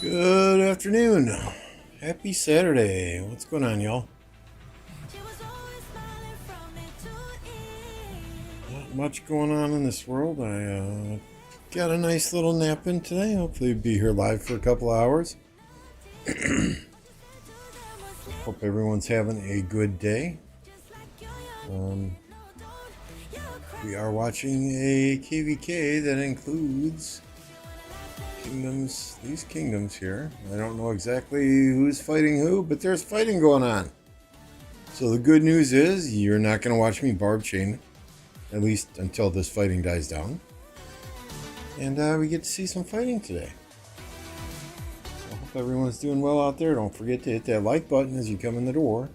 Good afternoon. Happy Saturday. What's going on, y'all? Not much going on in this world. I got a nice little nap in today. Hopefully be here live for a couple hours. Hope everyone's having a good day. We are watching a KvK that includes these kingdoms here. I don't know exactly who's fighting who, but there's fighting going on. So the good news is you're not going to watch me Barb chain, at least until this fighting dies down. And we get to see some fighting today. So I hope everyone's doing well out there. Don't forget to hit that like button as you come in the door.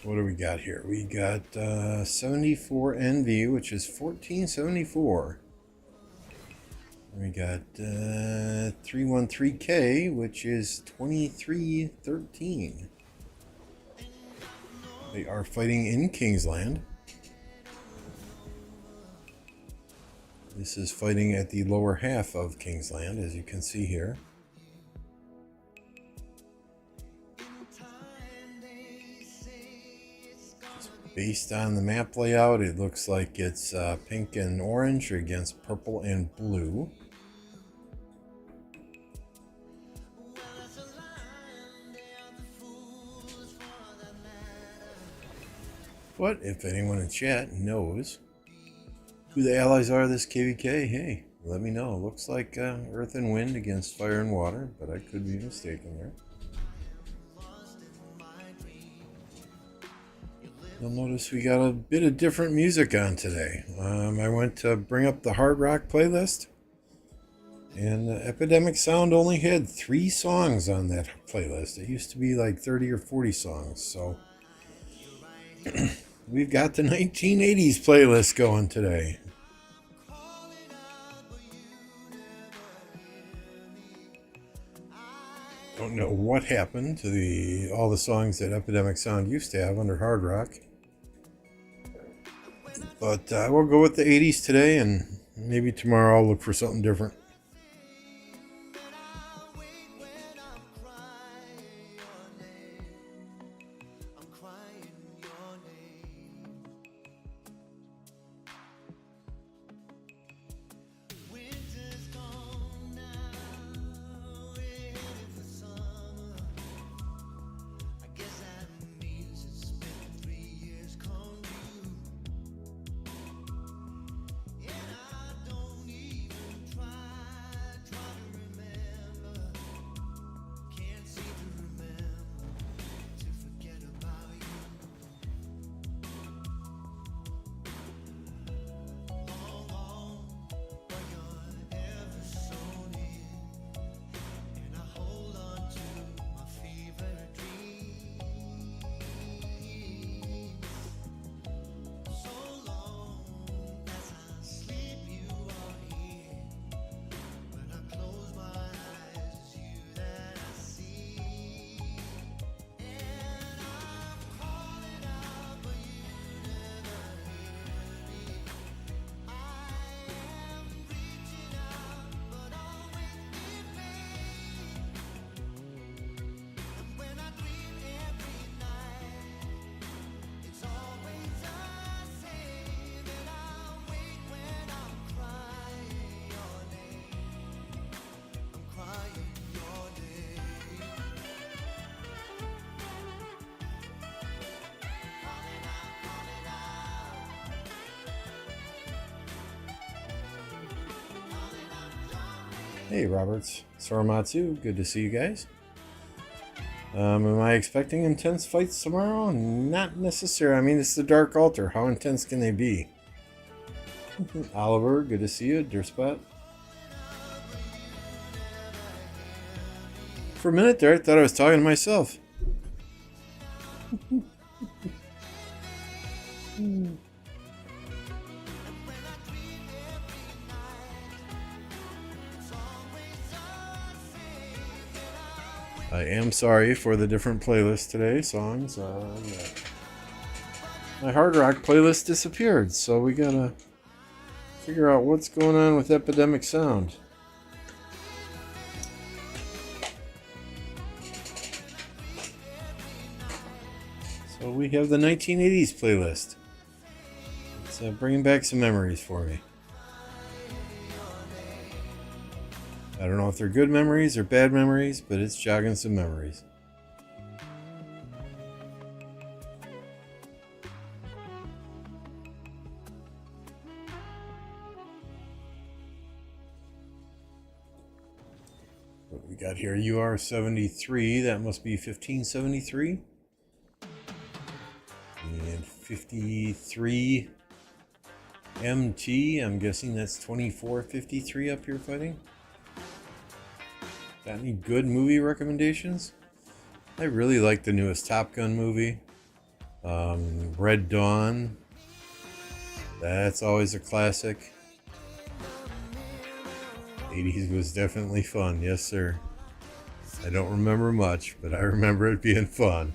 What do we got here? We got 74 NV, which is 1474. We got 313K, which is 2313. They are fighting in Kingsland. This is fighting at the lower half of Kingsland, as you can see here. Based on the map layout, it looks like it's pink and orange against purple and blue. But if anyone in chat knows who the allies are of this KvK, hey, let me know. It looks like Earth and Wind against Fire and Water, but I could be mistaken there. You'll notice we got a bit of different music on today. I went to bring up the hard rock playlist, and Epidemic Sound only had 3 songs on that playlist. It used to be like 30 or 40 songs, so we've got the 1980s playlist going today. Don't know what happened to all the songs that Epidemic Sound used to have under hard rock. But we'll go with the 80s today, and maybe tomorrow I'll look for something different. Hey Roberts, Soromatsu, good to see you guys. Am I expecting intense fights tomorrow? Not necessarily. I mean, it's the Dark Altar. How intense can they be? Oliver, good to see you. Deerspot. For a minute there, I thought I was talking to myself. I am sorry for the different playlists today, songs. Yeah. My hard rock playlist disappeared, so we gotta figure out what's going on with Epidemic Sound. So we have the 1980s playlist. It's bringing back some memories for me. I don't know if they're good memories or bad memories, but it's jogging some memories. What we got here? UR73, that must be 1573. And 53 MT, I'm guessing that's 2453 up here fighting. Got any good movie recommendations? I really like the newest Top Gun movie. Red Dawn. That's always a classic. 80s was definitely fun, yes sir. I don't remember much, but I remember it being fun.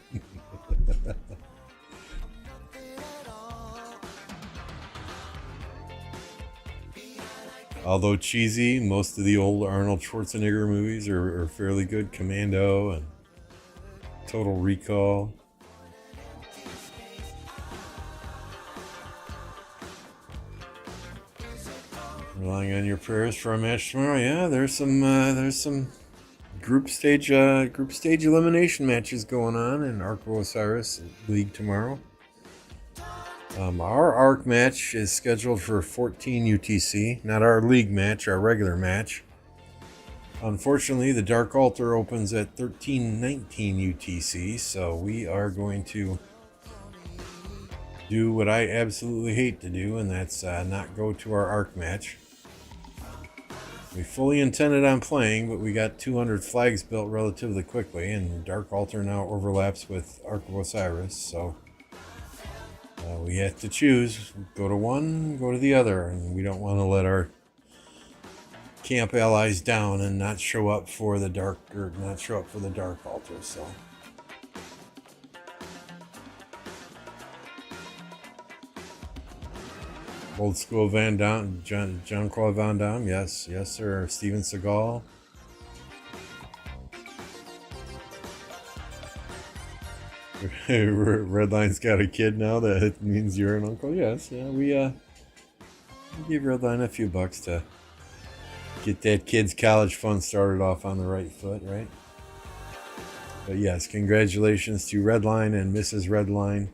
Although cheesy, most of the old Arnold Schwarzenegger movies are fairly good. Commando and Total Recall. Relying on your prayers for our match tomorrow. Yeah, there's some group stage elimination matches going on in Ark of Osiris League tomorrow. Our Ark match is scheduled for 14 UTC, not our league match, our regular match. Unfortunately, the Dark Altar opens at 1319 UTC, so we are going to do what I absolutely hate to do, and that's not go to our Ark match. We fully intended on playing, but we got 200 flags built relatively quickly, and Dark Altar now overlaps with Ark of Osiris, so we have to choose, go to one, go to the other, and we don't want to let our camp allies down and not show up for the Dark Altar. So old school Van Damme, Jean-Claude Van Damme, yes sir. Steven Seagal. Redline's got a kid now. That means you're an uncle. Yes, yeah. We give Redline a few bucks to get that kid's college fund started off on the right foot, right? But yes, congratulations to Redline and Mrs. Redline.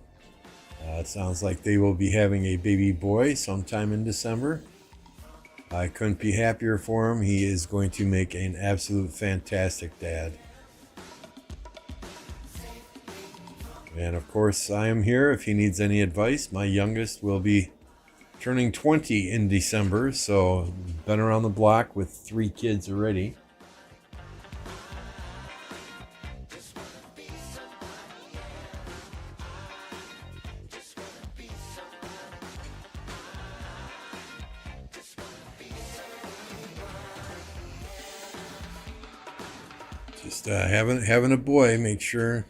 It sounds like they will be having a baby boy sometime in December. I couldn't be happier for him. He is going to make an absolute fantastic dad. And of course, I am here if he needs any advice. My youngest will be turning 20 in December, so been around the block with 3 kids already. Just having a boy, make sure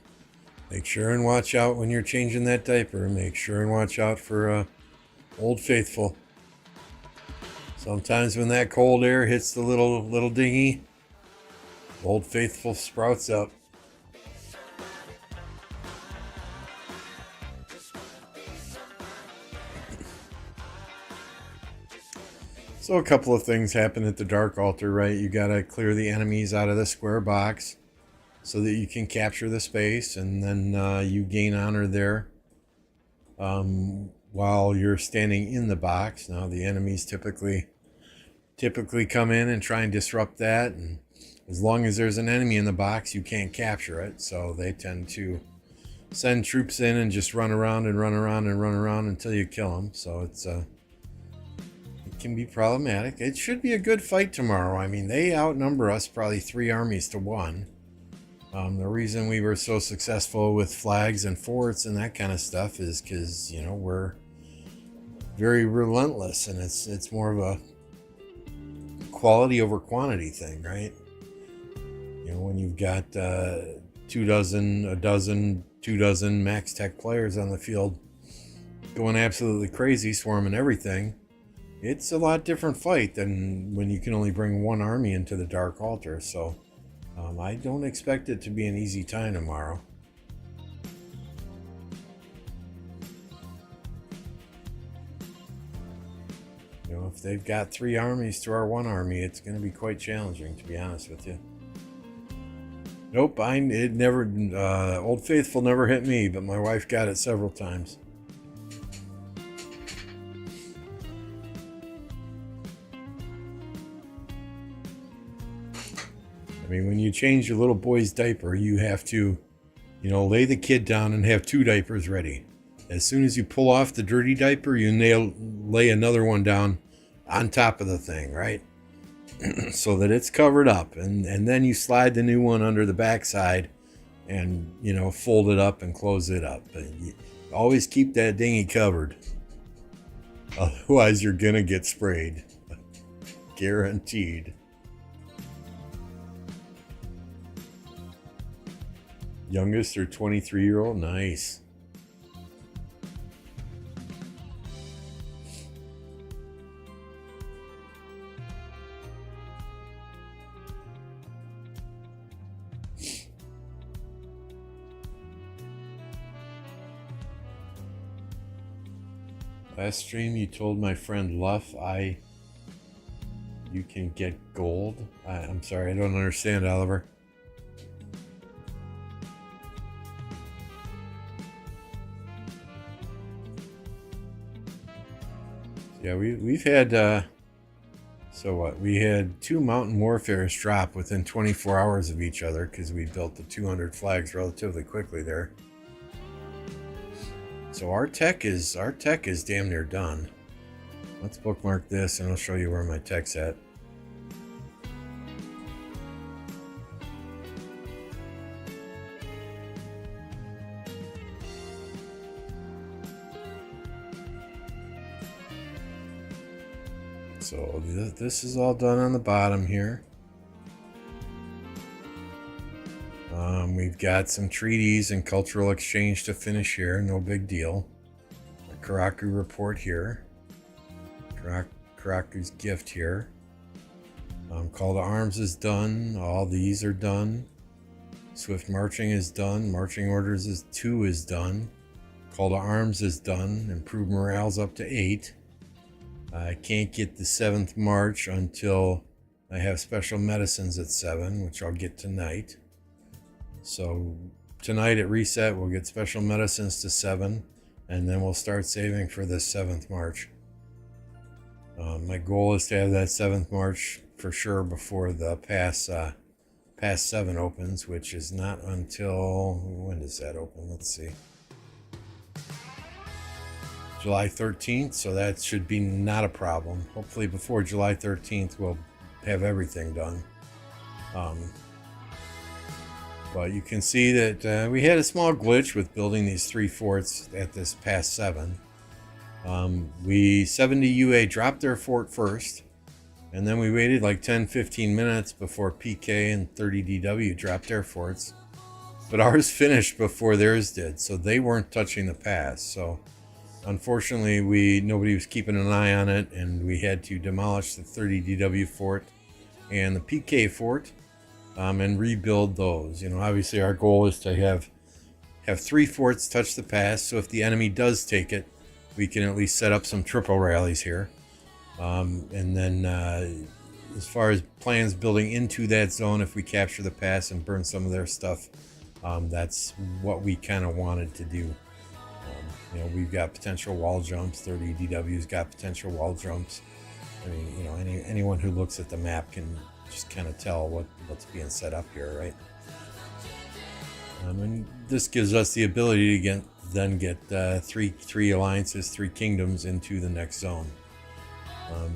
and watch out when you're changing that diaper. Make sure and watch out for Old Faithful. Sometimes when that cold air hits the little dinghy, Old Faithful sprouts up. So a couple of things happen at the Dark Altar, right? You gotta clear the enemies out of the square box so that you can capture the space, and then you gain honor there while you're standing in the box. Now the enemies typically come in and try and disrupt that, and as long as there's an enemy in the box, you can't capture it. So they tend to send troops in and just run around until you kill them. So it can be problematic. It should be a good fight tomorrow. I mean, they outnumber us probably 3 armies to 1. The reason we were so successful with flags and forts and that kind of stuff is because, you know, we're very relentless, and it's more of a quality over quantity thing, right? You know, when you've got 2 dozen, a dozen, 2 dozen max tech players on the field going absolutely crazy, swarming everything, it's a lot different fight than when you can only bring one army into the Dark Altar. So I don't expect it to be an easy time tomorrow. You know, if they've got 3 armies to our 1 army, it's going to be quite challenging, to be honest with you. Nope, it never, Old Faithful never hit me, but my wife got it several times. I mean, when you change your little boy's diaper, you have to, you know, lay the kid down and have 2 diapers ready. As soon as you pull off the dirty diaper, you lay another one down on top of the thing, right? So that it's covered up, and then you slide the new one under the backside and, you know, fold it up and close it up. But you always keep that dinghy covered. Otherwise, you're going to get sprayed. Guaranteed. Youngest or 23-year-old? Nice. Last stream you told my friend Luff you can get gold. I'm sorry, I don't understand, Oliver. Yeah, we've had so what? We had 2 Mountain Warfares drop within 24 hours of each other because we built the 200 flags relatively quickly there. So our tech is damn near done. Let's bookmark this and I'll show you where my tech's at. So this is all done on the bottom here. We've got some treaties and cultural exchange to finish here, no big deal. A Karaku report here. Karaku's gift here. Call to arms is done. All these are done. Swift marching is done. Marching orders 2 is done. Call to arms is done. Improved morale's up to 8. I can't get the 7th march until I have special medicines at 7, which I'll get tonight. So tonight at reset, we'll get special medicines to 7, and then we'll start saving for the 7th march. My goal is to have that 7th march for sure before the pass 7 opens, which is not until, when does that open? Let's see. July 13th, so that should be not a problem. Hopefully before July 13th, we'll have everything done. But you can see that we had a small glitch with building these 3 forts at this pass 7. 70 UA dropped their fort first, and then we waited like 10-15 minutes before PK and 30 DW dropped their forts. But ours finished before theirs did, so they weren't touching the pass. So unfortunately, nobody was keeping an eye on it, and we had to demolish the 30 DW fort and the PK fort. And rebuild those. You know, obviously our goal is to have 3 forts touch the pass, so if the enemy does take it, we can at least set up some triple rallies here. And then as far as plans building into that zone, if we capture the pass and burn some of their stuff, that's what we kind of wanted to do. You know, we've got potential wall jumps. 30 DW's got potential wall jumps. I mean, you know, anyone who looks at the map can just kind of tell what's being set up here, right? And this gives us the ability to get three alliances, 3 kingdoms into the next zone.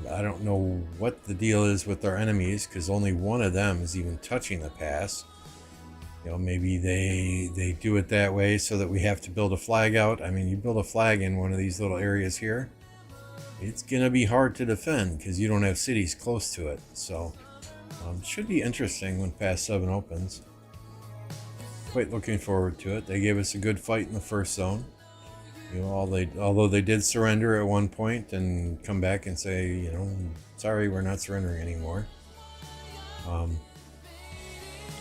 I don't know what the deal is with our enemies, because only one of them is even touching the pass. You know, maybe they do it that way so that we have to build a flag out. I mean, you build a flag in one of these little areas here, it's gonna be hard to defend because you don't have cities close to it. So should be interesting when Pass 7 opens. Quite looking forward to it. They gave us a good fight in the first zone. You know, although they did surrender at one point and come back and say, you know, sorry, we're not surrendering anymore.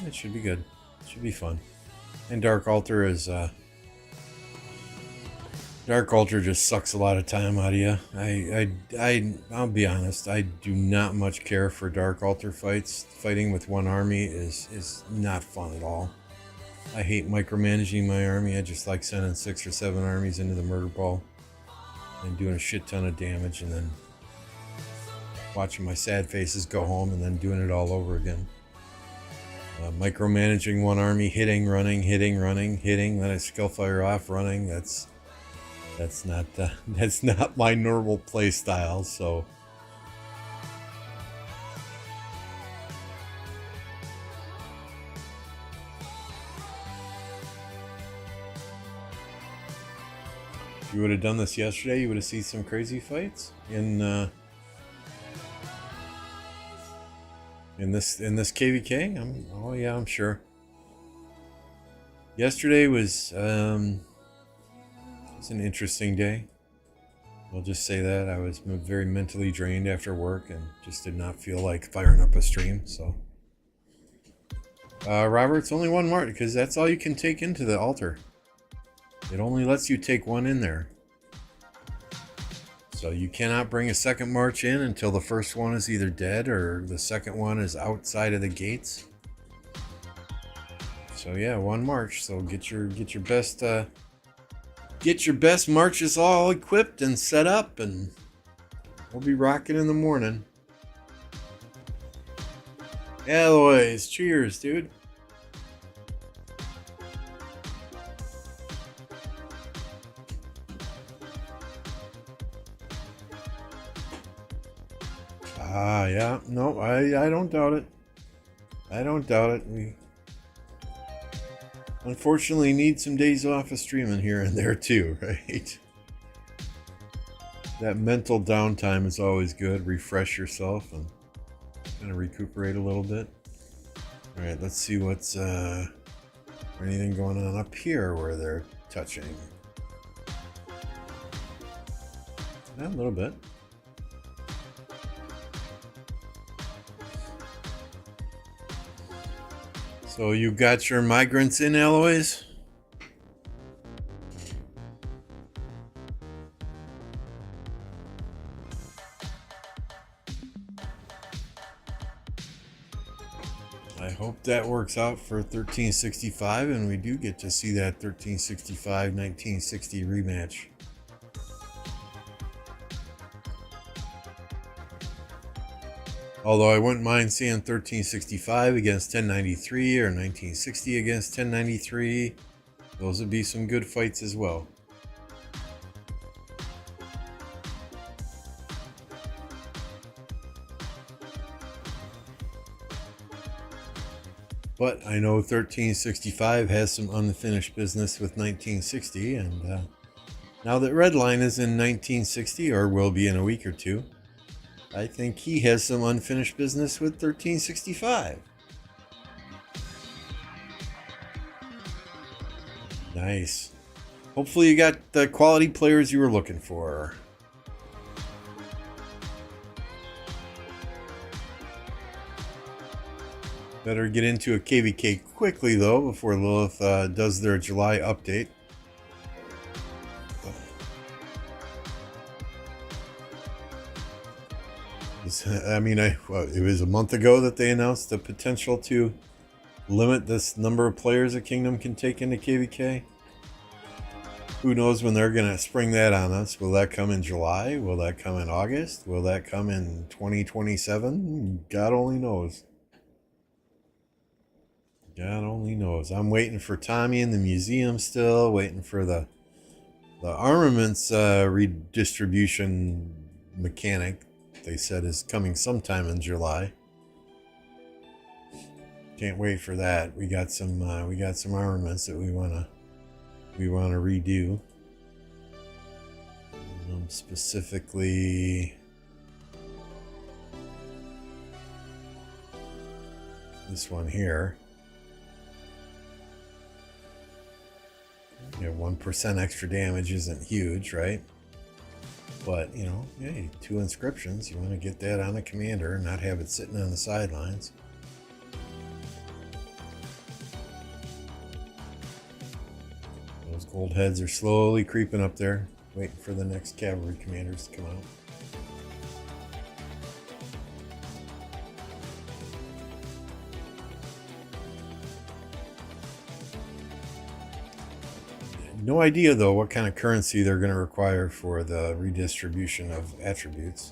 It should be good. It should be fun. And Dark Altar is Dark Altar just sucks a lot of time out of you. I'll be honest. I do not much care for Dark Altar fights. Fighting with one army is not fun at all. I hate micromanaging my army. I just like sending 6 or 7 armies into the murder ball and doing a shit ton of damage, and then watching my sad faces go home and then doing it all over again. Micromanaging one army, running, then I skill fire off, running. That's not my normal play style. So if you would have done this yesterday, you would have seen some crazy fights in this KvK. Oh yeah, I'm sure. Yesterday was an interesting day. I'll just say that. I was very mentally drained after work and just did not feel like firing up a stream. So Robert's only one march because that's all you can take into the altar. It only lets you take one in there. So you cannot bring a second march in until the first one is either dead or the second one is outside of the gates. So yeah, one march. So get your best marches all equipped and set up, and we'll be rocking in the morning. Alloys, cheers, dude. Yeah, no, I don't doubt it. I don't doubt it. We unfortunately need some days off of streaming here and there too, right? That mental downtime is always good. Refresh yourself and kind of recuperate a little bit. All right, let's see what's anything going on up here where they're touching. A little bit. So you got your migrants in, Alloys? I hope that works out for 1365 and we do get to see that 1365-1960 rematch. Although I wouldn't mind seeing 1365 against 1093 or 1960 against 1093. Those would be some good fights as well. But I know 1365 has some unfinished business with 1960, and now that Redline is in 1960, or will be in a week or two, I think he has some unfinished business with 1365. Nice. Hopefully you got the quality players you were looking for. Better get into a KvK quickly though before Lilith does their July update. I mean, it was a month ago that they announced the potential to limit this number of players a kingdom can take into KvK. Who knows when they're going to spring that on us? Will that come in July? Will that come in August? Will that come in 2027? God only knows. God only knows. I'm waiting for Tommy in the museum still, waiting for the armaments redistribution mechanic. They said is coming sometime in July. Can't wait for that. We got some armaments that we wanna redo. Specifically, this one here. You know, 1% extra damage isn't huge, right? But, you know, hey, 2 inscriptions. You want to get that on a commander and not have it sitting on the sidelines. Those gold heads are slowly creeping up there, waiting for the next cavalry commanders to come out. No idea, though, what kind of currency they're going to require for the redistribution of attributes.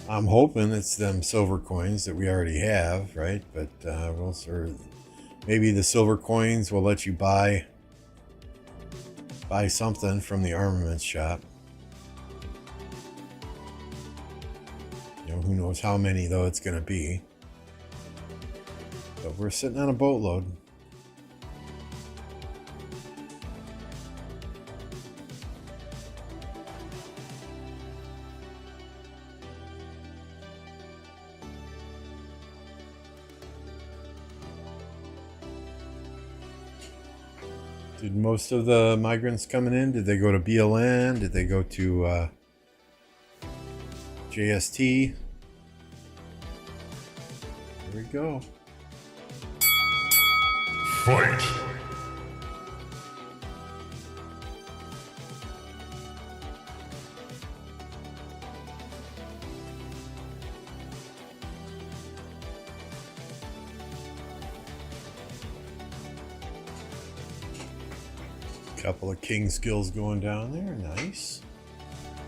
I'm hoping it's them silver coins that we already have, right? But we'll sort of, maybe the silver coins will let you buy something from the armaments shop. You know, who knows how many, though, it's going to be. But we're sitting on a boatload. Did most of the migrants coming in, did they go to BLN? Did they go to JST? Here we go. Fight! Couple of king skills going down there. Nice.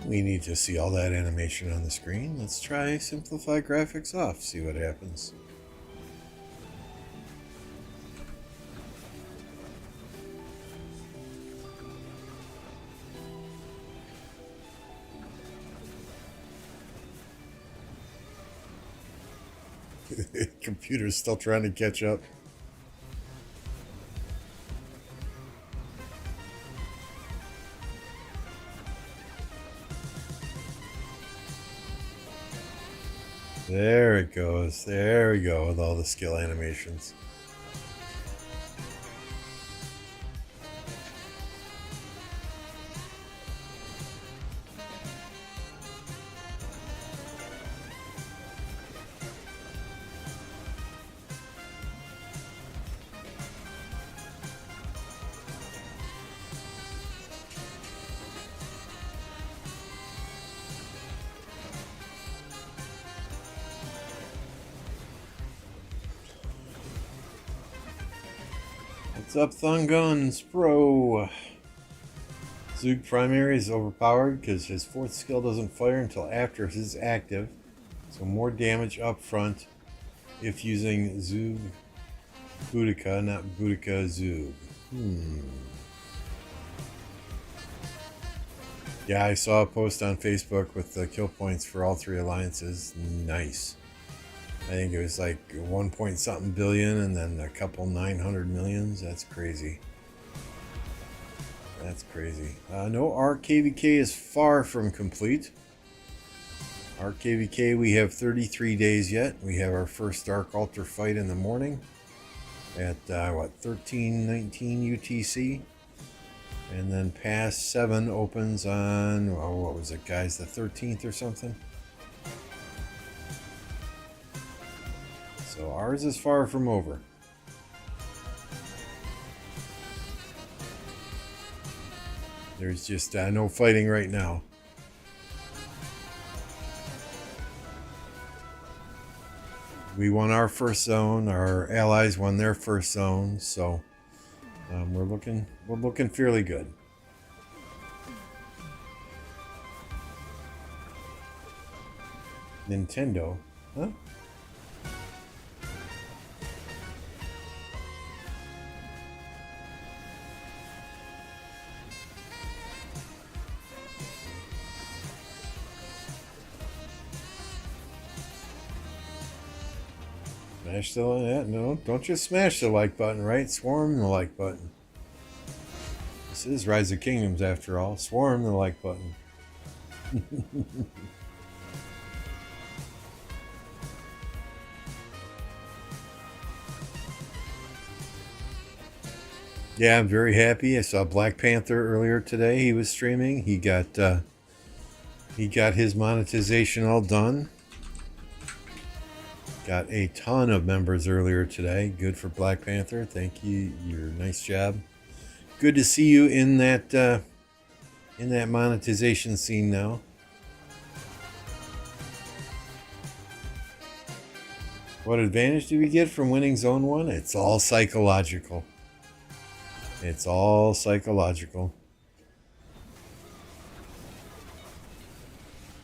We need to see all that animation on the screen. Let's try simplify graphics off, see what happens. Computer's still trying to catch up. There it goes. There we go with all the skill animations. What's up, Thun Guns Pro? Zug primary is overpowered because his 4th skill doesn't fire until after his active. So more damage up front if using Zug Boudica, not Boudica Zug. Yeah, I saw a post on Facebook with the kill points for all 3 alliances. Nice. I think it was like 1 point something billion and then a couple 900 millions. That's crazy. That's crazy. No, our KvK is far from complete. Our KvK, we have 33 days yet. We have our first Dark Altar fight in the morning at, 13:19 UTC. And then past 7 opens on, what was it, guys, the 13th or something? So ours is far from over. There's just no fighting right now. We won our first zone. Our allies won their first zone. So we're looking fairly good. Nintendo, huh? Smash the no, don't just smash the like button, right? Swarm the like button. This is Rise of Kingdoms after all. Swarm the like button. Yeah, I'm very happy. I saw Black Panther earlier today. He was streaming. He got his monetization all done. Got a ton of members earlier today. Good for Black Panther. Thank you. Your nice job. Good to see you in that monetization scene now. What advantage do we get from winning Zone 1? It's all psychological. It's all psychological.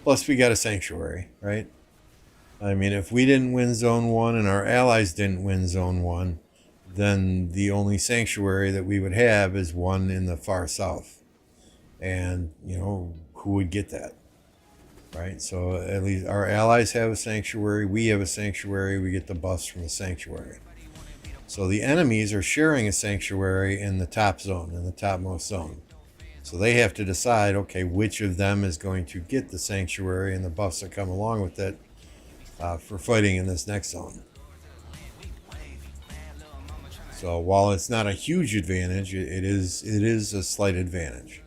Plus, we got a sanctuary, right? I mean, if we didn't win Zone 1 and our allies didn't win Zone 1, then the only sanctuary that we would have is one in the far south. And, you know, who would get that? Right? So at least our allies have a sanctuary. We have a sanctuary. We get the buffs from the sanctuary. So the enemies are sharing a sanctuary in the top zone, in the topmost zone. So they have to decide, okay, which of them is going to get the sanctuary and the buffs that come along with it for fighting in this next zone. So while it's not a huge advantage, it is a slight advantage.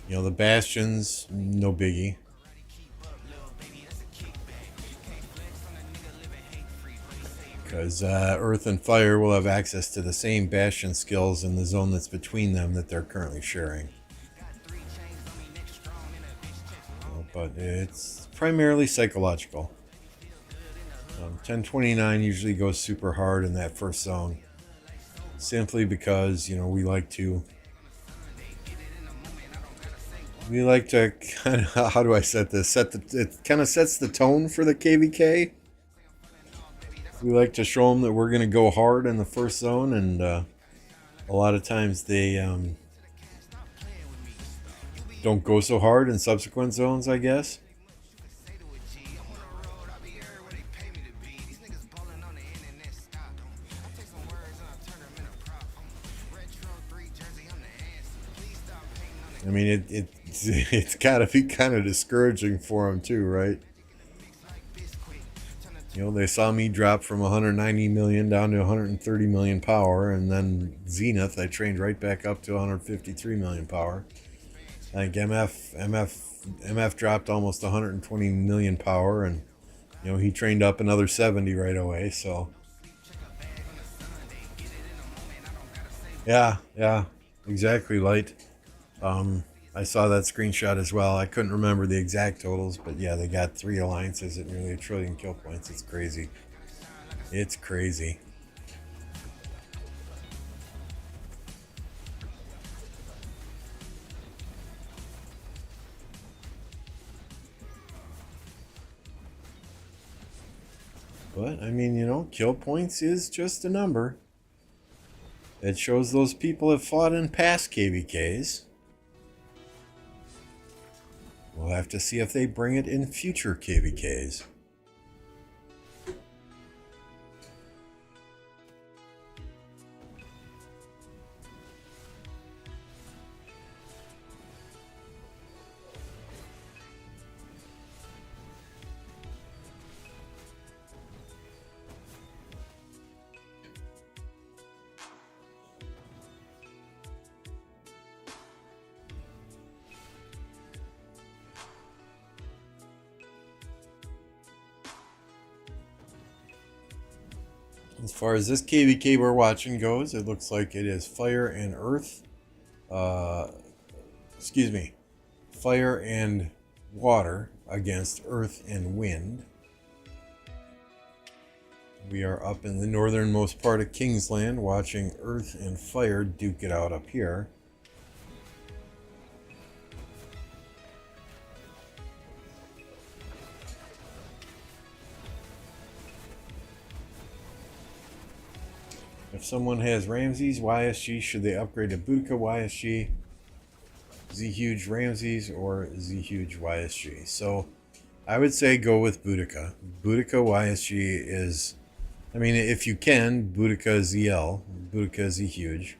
You know, the bastions, no biggie. Because Earth and Fire will have access to the same bastion skills in the zone that's between them that they're currently sharing. But it's primarily psychological. 1029 usually goes super hard in that first zone. Simply because, you know, we like to kind of, how do I set this? It kind of sets the tone for the KvK. We like to show them that we're going to go hard in the first zone, and a lot of times they don't go so hard in subsequent zones, I guess. I mean, it's got to be kind of discouraging for them too, right? You know, they saw me drop from 190 million down to 130 million power, and then Zenith, I trained right back up to 153 million power. I think MF dropped almost 120 million power, and you know, he trained up another 70 right away. So yeah, exactly, Light. I saw that screenshot as well. I couldn't remember the exact totals, but yeah, they got 3 alliances at nearly 1 trillion kill points. It's crazy. It's crazy. But, I mean, you know, kill points is just a number. It shows those people have fought in past KvKs. We'll have to see if they bring it in future KvKs. As far as this KvK we're watching goes, it looks like it is fire and earth. Fire and water against earth and wind. We are up in the northernmost part of Kingsland watching earth and fire duke it out up here. If someone has Ramses YSG, should they upgrade to Boudica YSG? Z Huge Ramses or Z Huge YSG. So I would say go with Boudica. Boudica YSG is, I mean, if you can, Boudica ZL, Boudica Z Huge.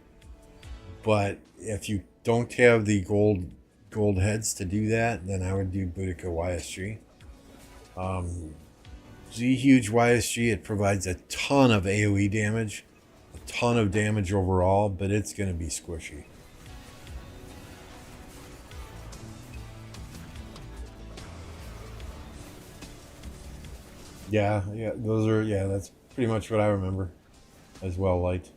But if you don't have the gold heads to do that, then I would do Boudica YSG. Z Huge YSG, it provides a ton of AoE damage, a ton of damage overall, but it's going to be squishy. Yeah, those are, that's pretty much what I remember as well. Light.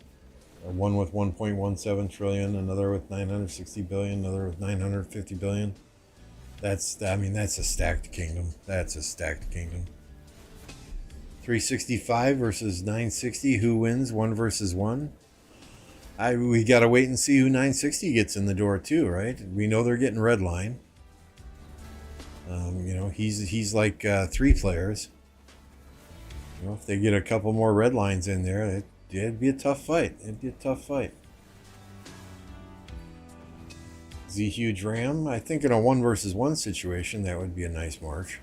One with 1.17 trillion, another with 960 billion, another with 950 billion. That's a stacked kingdom. That's a stacked kingdom. 365 versus 960. Who wins? 1 versus 1. We gotta wait and see who 960 gets in the door too, right? We know they're getting Redline. He's like 3 players. If they get a couple more red lines in there, it'd be a tough fight. Z Huge Ram, I think in a 1 versus 1 situation, that would be a nice march.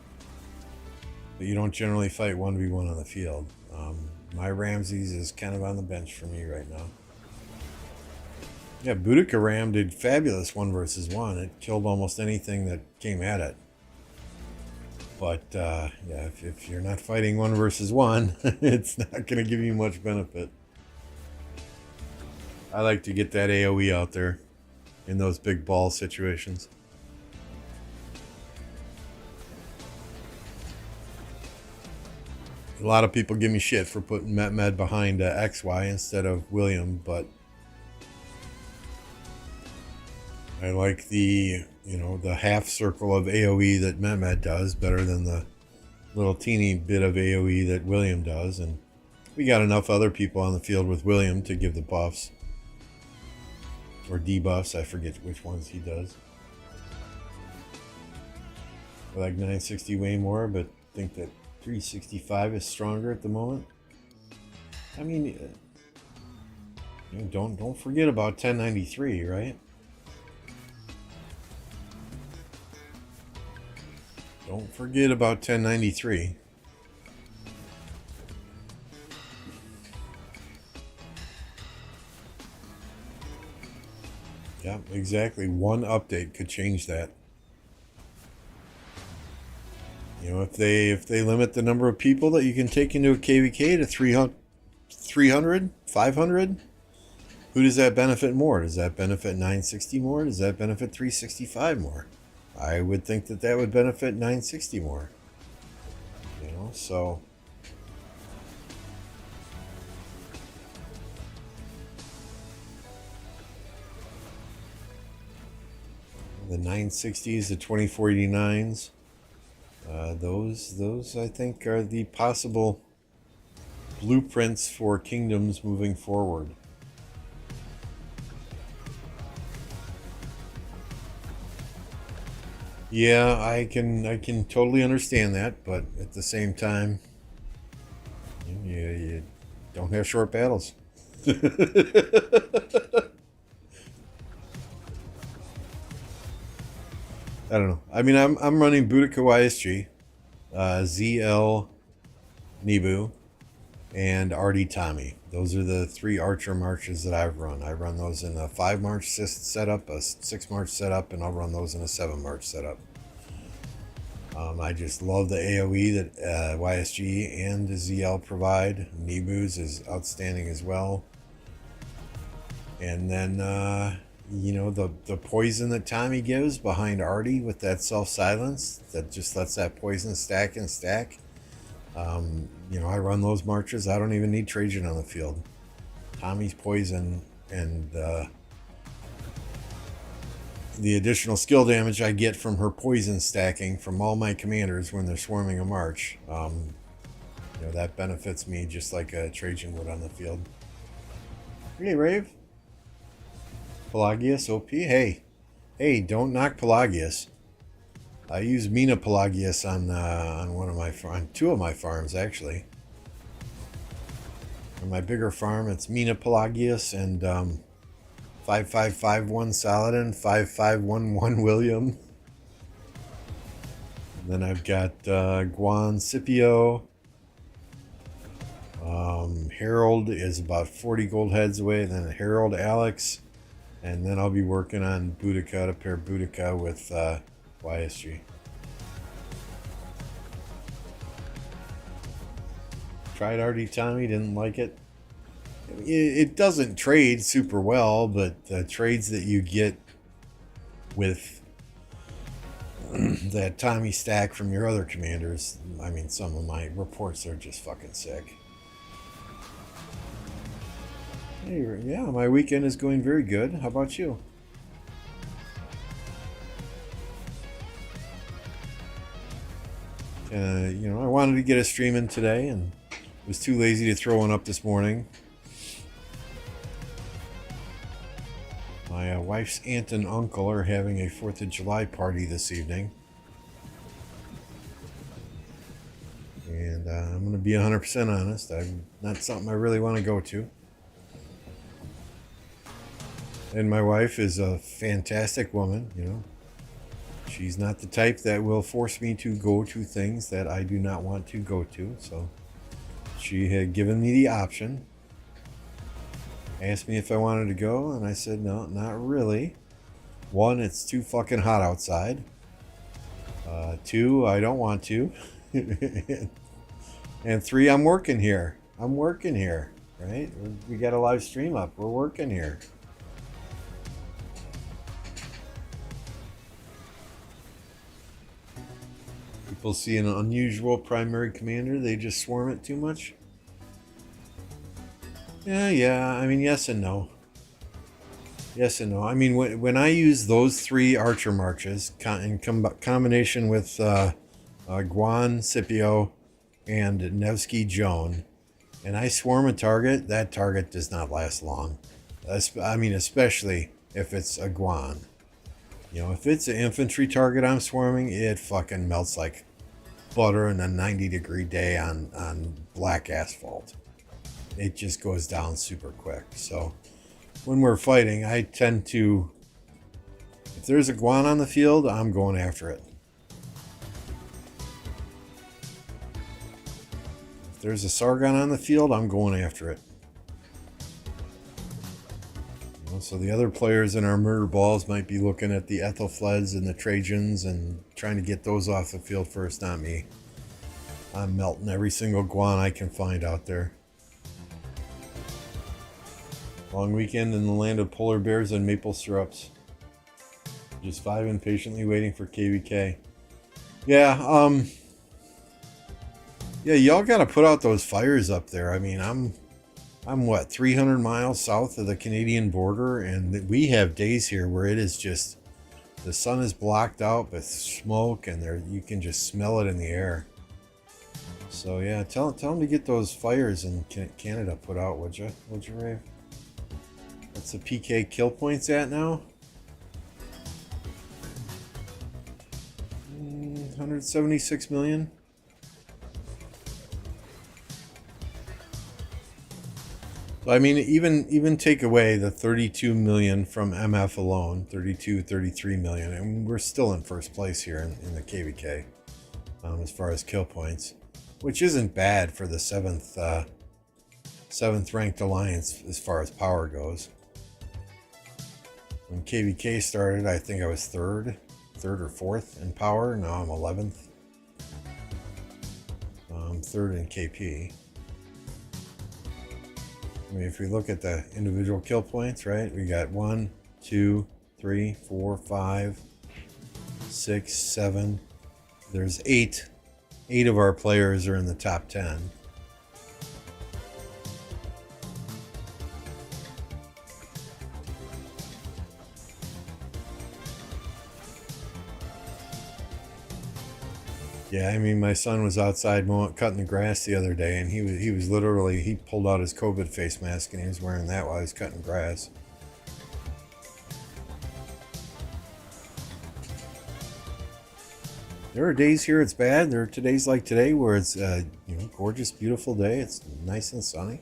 But you don't generally fight 1v1 on the field. My Ramses is kind of on the bench for me right now. Yeah, Boudica Ram did fabulous 1 versus 1. It killed almost anything that came at it. But if you're not fighting 1 versus 1, it's not going to give you much benefit. I like to get that AoE out there in those big ball situations. A lot of people give me shit for putting Mehmed behind XY instead of William, but I like the half circle of AoE that Mehmed does better than the little teeny bit of AoE that William does. And we got enough other people on the field with William to give the buffs. Or debuffs, I forget which ones he does. I like 960 way more, but think that 365 is stronger at the moment. I mean, don't forget about 1093, right? Don't forget about 1093. Yeah, exactly. One update could change that. If they limit the number of people that you can take into a KvK to 300, 500, who does that benefit more? Does that benefit 960 more? Does that benefit 365 more? I would think that would benefit 960 more. So the 960s, the 2489s, those I think are the possible blueprints for kingdoms moving forward. Yeah, I can totally understand that, but at the same time, you don't have short battles. I don't know. I mean, I'm running Boudica YSG, ZL Nibu, and RD Tommy. Those are the 3 archer marches that I've run. I run those in a 5 march setup, a 6 march setup, and I'll run those in a 7 march setup. I just love the AoE that YSG and ZL provide. Nibu's is outstanding as well. And then, the poison that Tommy gives behind Artie with that self-silence that just lets that poison stack and stack. I run those marches. I don't even need Trajan on the field. Tommy's poison and the additional skill damage I get from her poison stacking from all my commanders when they're swarming a march, that benefits me just like a Trajan would on the field. Hey, Rave. Pelagius OP. Hey, don't knock Pelagius. I use Mina Pelagius on on 2 of my farms actually. On my bigger farm, it's Mina Pelagius and 5551 Saladin, 5511 William. And then I've got Guan Scipio. Harold is about 40 gold heads away. And then Harold Alex. And then I'll be working on Boudica to pair Boudica with YSG. Tried Artie Tommy, didn't like it. It doesn't trade super well, but the trades that you get with that Tommy stack from your other commanders, I mean, some of my reports are just fucking sick. Hey, yeah, my weekend is going very good. How about you? You know, I wanted to get a stream in today and was too lazy to throw one up this morning. My wife's aunt and uncle are having a 4th of July party this evening. And I'm going to be 100% honest. I'm not something I really want to go to. And my wife is a fantastic woman, you know. She's not the type that will force me to go to things that I do not want to go to. So she had given me the option. Asked me if I wanted to go, and I said, no, not really. 1, it's too fucking hot outside. 2, I don't want to. And 3, I'm working here. I'm working here, right? We got a live stream up. We're working here. People see an unusual primary commander, they just swarm it too much. Yeah, I mean, yes and no. Yes and no. I mean, when I use those 3 archer marches in combination with Guan Scipio and Nevsky Joan, and I swarm a target, that target does not last long. I mean, especially if it's a Guan. You know, if it's an infantry target I'm swarming, it fucking melts like butter in a 90-degree day on black asphalt. It just goes down super quick. So when we're fighting, I tend to, if there's a Guan on the field, I'm going after it. If there's a Sargon on the field, I'm going after it. You know, so the other players in our murder balls might be looking at the Ethelfleds and the Trajans and trying to get those off the field first, not me. I'm melting every single Guan I can find out there. Long weekend in the land of polar bears and maple syrups. Just 5 impatiently waiting for KvK. Yeah, yeah, y'all gotta put out those fires up there. I mean, I'm what, 300 miles south of the Canadian border, and we have days here where it is just, the sun is blocked out with smoke, and you can just smell it in the air. So yeah, tell them to get those fires in Canada put out, would you, Ray? What's the PK kill points at now? 176 million. So I mean, even take away the 32 million from MF alone, 33 million, and we're still in first place here in the KvK as far as kill points, which isn't bad for the seventh ranked alliance as far as power goes. When KvK started, I think I was third or fourth in power. Now I'm 11th. I'm third in KP. I mean, if we look at the individual kill points, right? We got 1, 2, 3, 4, 5, 6, 7. There's 8. 8 of our players are in the top 10. Yeah, I mean, my son was outside cutting the grass the other day, and he was literally, he pulled out his COVID face mask and he was wearing that while he was cutting grass. There are days here it's bad. There are days like today where it's gorgeous, beautiful day. It's nice and sunny.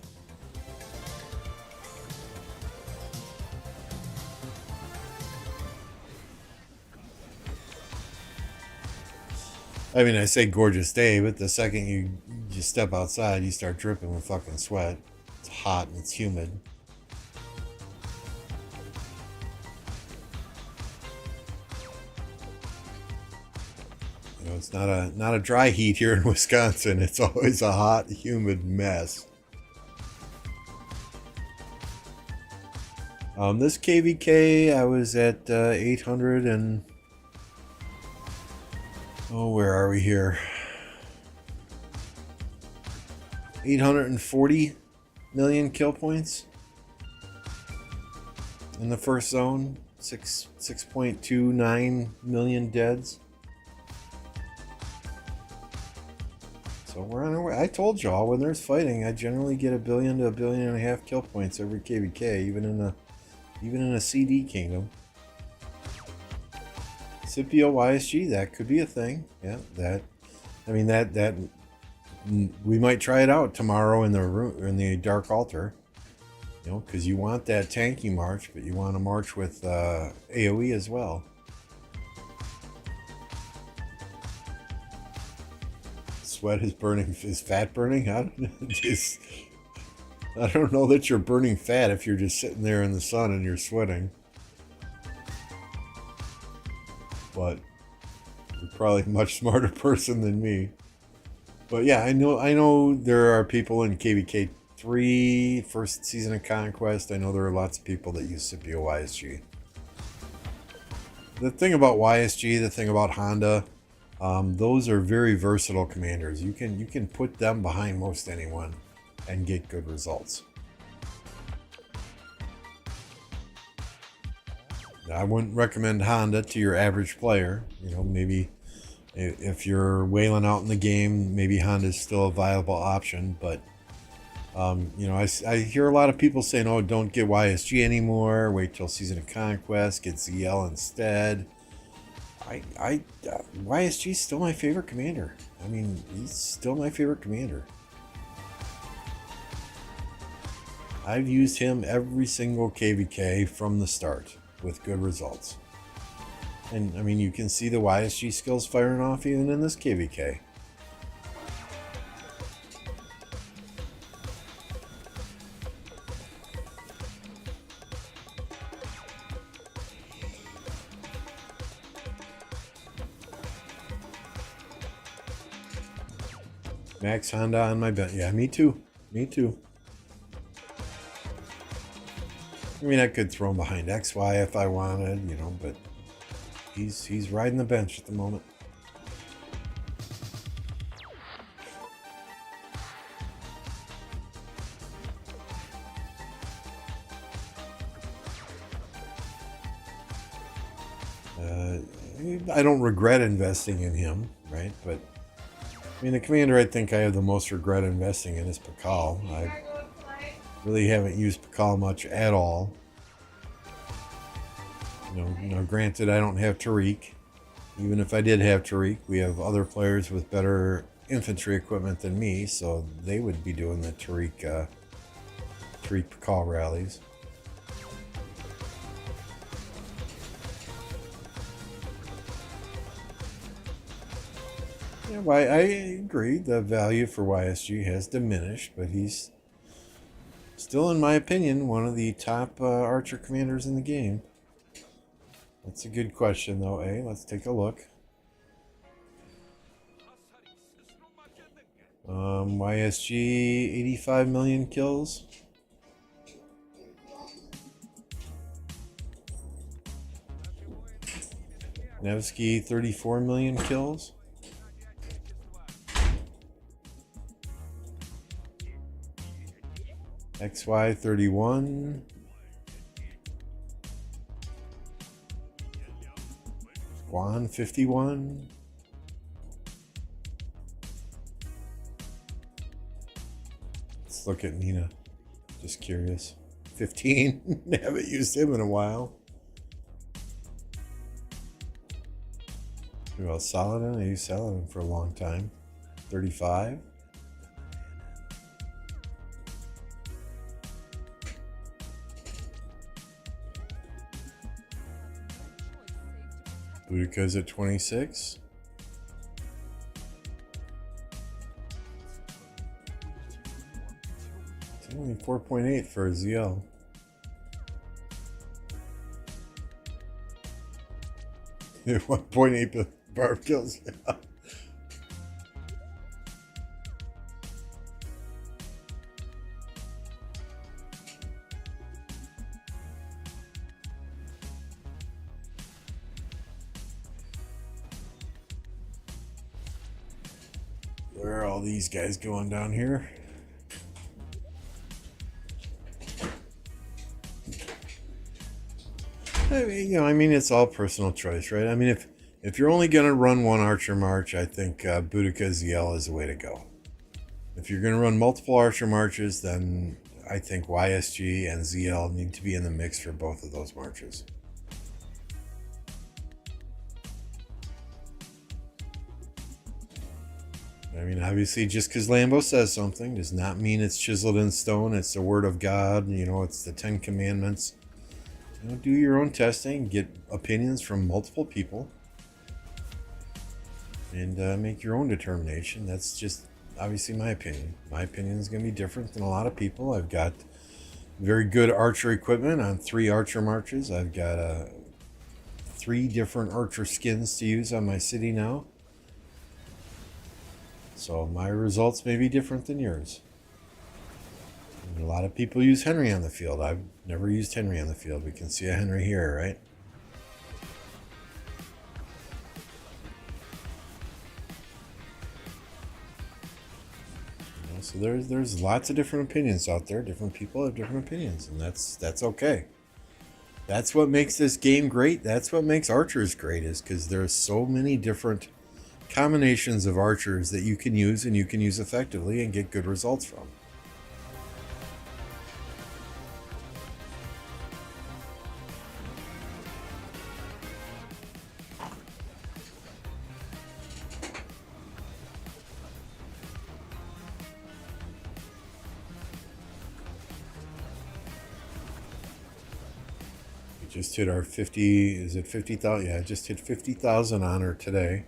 I mean, I say gorgeous day, but the second you just step outside, you start dripping with fucking sweat. It's hot and it's humid. You know, it's not a dry heat here in Wisconsin. It's always a hot, humid mess. This KvK, I was at 800 and... Oh, where are we here? 840 million kill points in the first zone. 6.29 million deads. So we're on our way. I told y'all, when there's fighting, I generally get 1 billion to 1.5 billion kill points every KvK, even in a CD kingdom. Scipio YSG, that could be a thing. Yeah, that we might try it out tomorrow in the Dark Altar. You know, because you want that tanky march, but you want to march with AoE as well. Sweat is burning. Is fat burning? I don't know that you're burning fat if you're just sitting there in the sun and you're sweating. But you're probably a much smarter person than me. But yeah, I know there are people in KvK 3, first season of Conquest. I know there are lots of people that use Scipio YSG. The thing about YSG, the thing about Honda, those are very versatile commanders. You can put them behind most anyone and get good results. I wouldn't recommend Honda to your average player. You know, maybe if you're wailing out in the game, maybe Honda's still a viable option. But you know, I hear a lot of people saying, "Oh, don't get YSG anymore. Wait till Season of Conquest. Get ZL instead." YSG is still my favorite commander. I mean, he's still my favorite commander. I've used him every single KvK from the start with good results. And I mean, you can see the YSG skills firing off even in this KvK. Max Honda on my bench. Yeah, me too. Me too. I mean, I could throw him behind XY if I wanted, you know, but he's riding the bench at the moment. I don't regret investing in him, right? But I mean, the commander I think I have the most regret investing in is Pakal. I really haven't used Pakal much at all. You know, granted, I don't have Tariq. Even if I did have Tariq, we have other players with better infantry equipment than me, so they would be doing the Tariq Pakal rallies. Yeah, well, I agree. The value for YSG has diminished, but he's still, in my opinion, one of the top archer commanders in the game. That's a good question, though, eh? Let's take a look. YSG, 85 million kills. Nevsky, 34 million kills. XY, 31. Guan, 51. Let's look at Nina. Just curious. 15. Haven't used him in a while. Who else? Saladin? I used Saladin for a long time. 35. Boudica's at 26. Only 4.8 for ZL. Yeah, 1.8 Barb kills. Yeah. Where are all these guys going down here? I mean, it's all personal choice, right? I mean, if you're only gonna run one Archer March, I think Boudica ZL is the way to go. If you're gonna run multiple Archer Marches, then I think YSG and ZL need to be in the mix for both of those marches. I mean, obviously, just because Lambo says something does not mean it's chiseled in stone. It's the word of God. It's the 10 Commandments. Do your own testing, get opinions from multiple people, and make your own determination. That's just obviously my opinion. My opinion is going to be different than a lot of people. I've got very good Archer equipment on 3 Archer Marches. I've got 3 different Archer skins to use on my city now. So my results may be different than yours. A lot of people use Henry on the field. I've never used Henry on the field. We can see a Henry here, right? So there's lots of different opinions out there. Different people have different opinions, and that's okay. That's what makes this game great. That's what makes Archers great, is because there's so many different combinations of Archers that you can use, and you can use effectively and get good results from. Just hit our 50, is it 50,000? Yeah, just hit 50,000 on her today.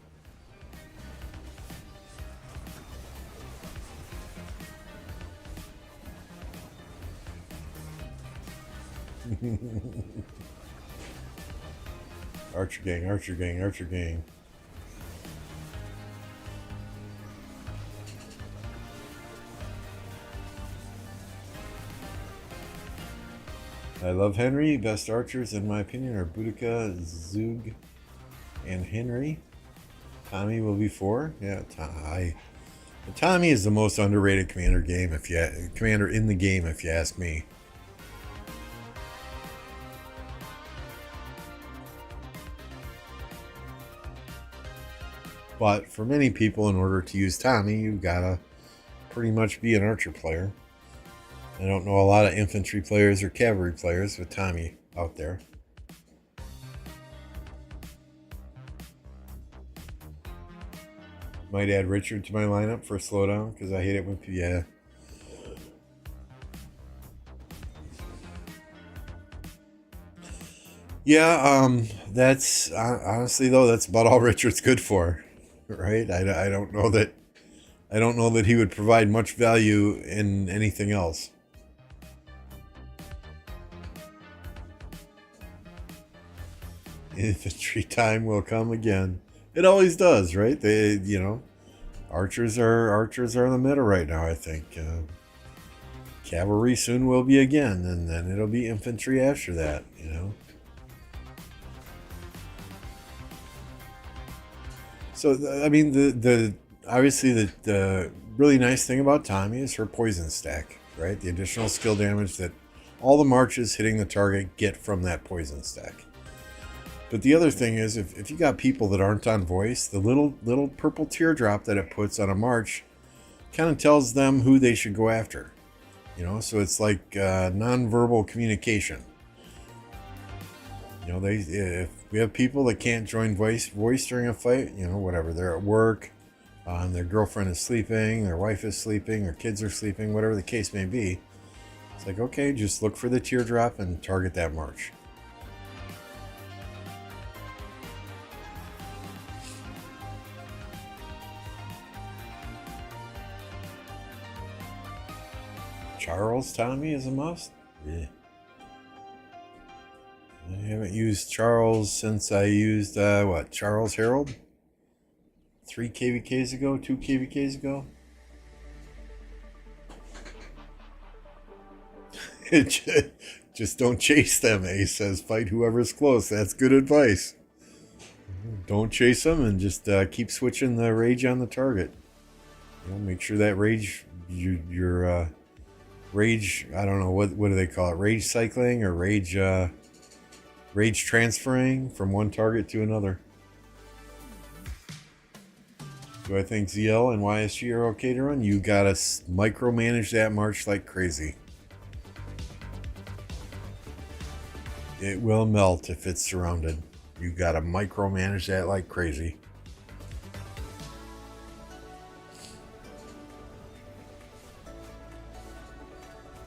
Archer gang, Archer gang, Archer gang. I love Henry. Best archers, in my opinion, are Boudica, Zug, and Henry. Tommy will be 4. Yeah, Tommy is the most underrated commander in the game, if you ask me. But for many people, in order to use Tommy, you've got to pretty much be an Archer player. I don't know a lot of infantry players or cavalry players with Tommy out there. Might add Richard to my lineup for a slowdown, because I hate it when people, yeah. Yeah, that's honestly though, that's about all Richard's good for, right? I don't know that he would provide much value in anything else. Infantry time will come again. It always does, right? Archers are in the meta right now, I think. Cavalry soon will be again, and then it'll be infantry after that, So, I mean, obviously the really nice thing about Tommy is her poison stack, right? The additional skill damage that all the marches hitting the target get from that poison stack. But the other thing is, if you got people that aren't on voice, the little purple teardrop that it puts on a march kind of tells them who they should go after. So it's like non-verbal communication. If we have people that can't join voice during a fight, whatever, they're at work, their girlfriend is sleeping, their wife is sleeping, their kids are sleeping, whatever the case may be. It's like, okay, just look for the teardrop and target that march. Charles Tommy is a must? Yeah. I haven't used Charles since I used, what, Charles Harold? 3 KvKs ago? 2 KvKs ago? Just don't chase them, Ace says. Fight whoever's close. That's good advice. Don't chase them and just keep switching the rage on the target. You know, make sure that rage, your rage, I don't know, what do they call it? Rage cycling or rage transferring from one target to another. Do I think ZL and YSG are okay to run? You gotta micromanage that march like crazy. It will melt if it's surrounded. You gotta micromanage that like crazy.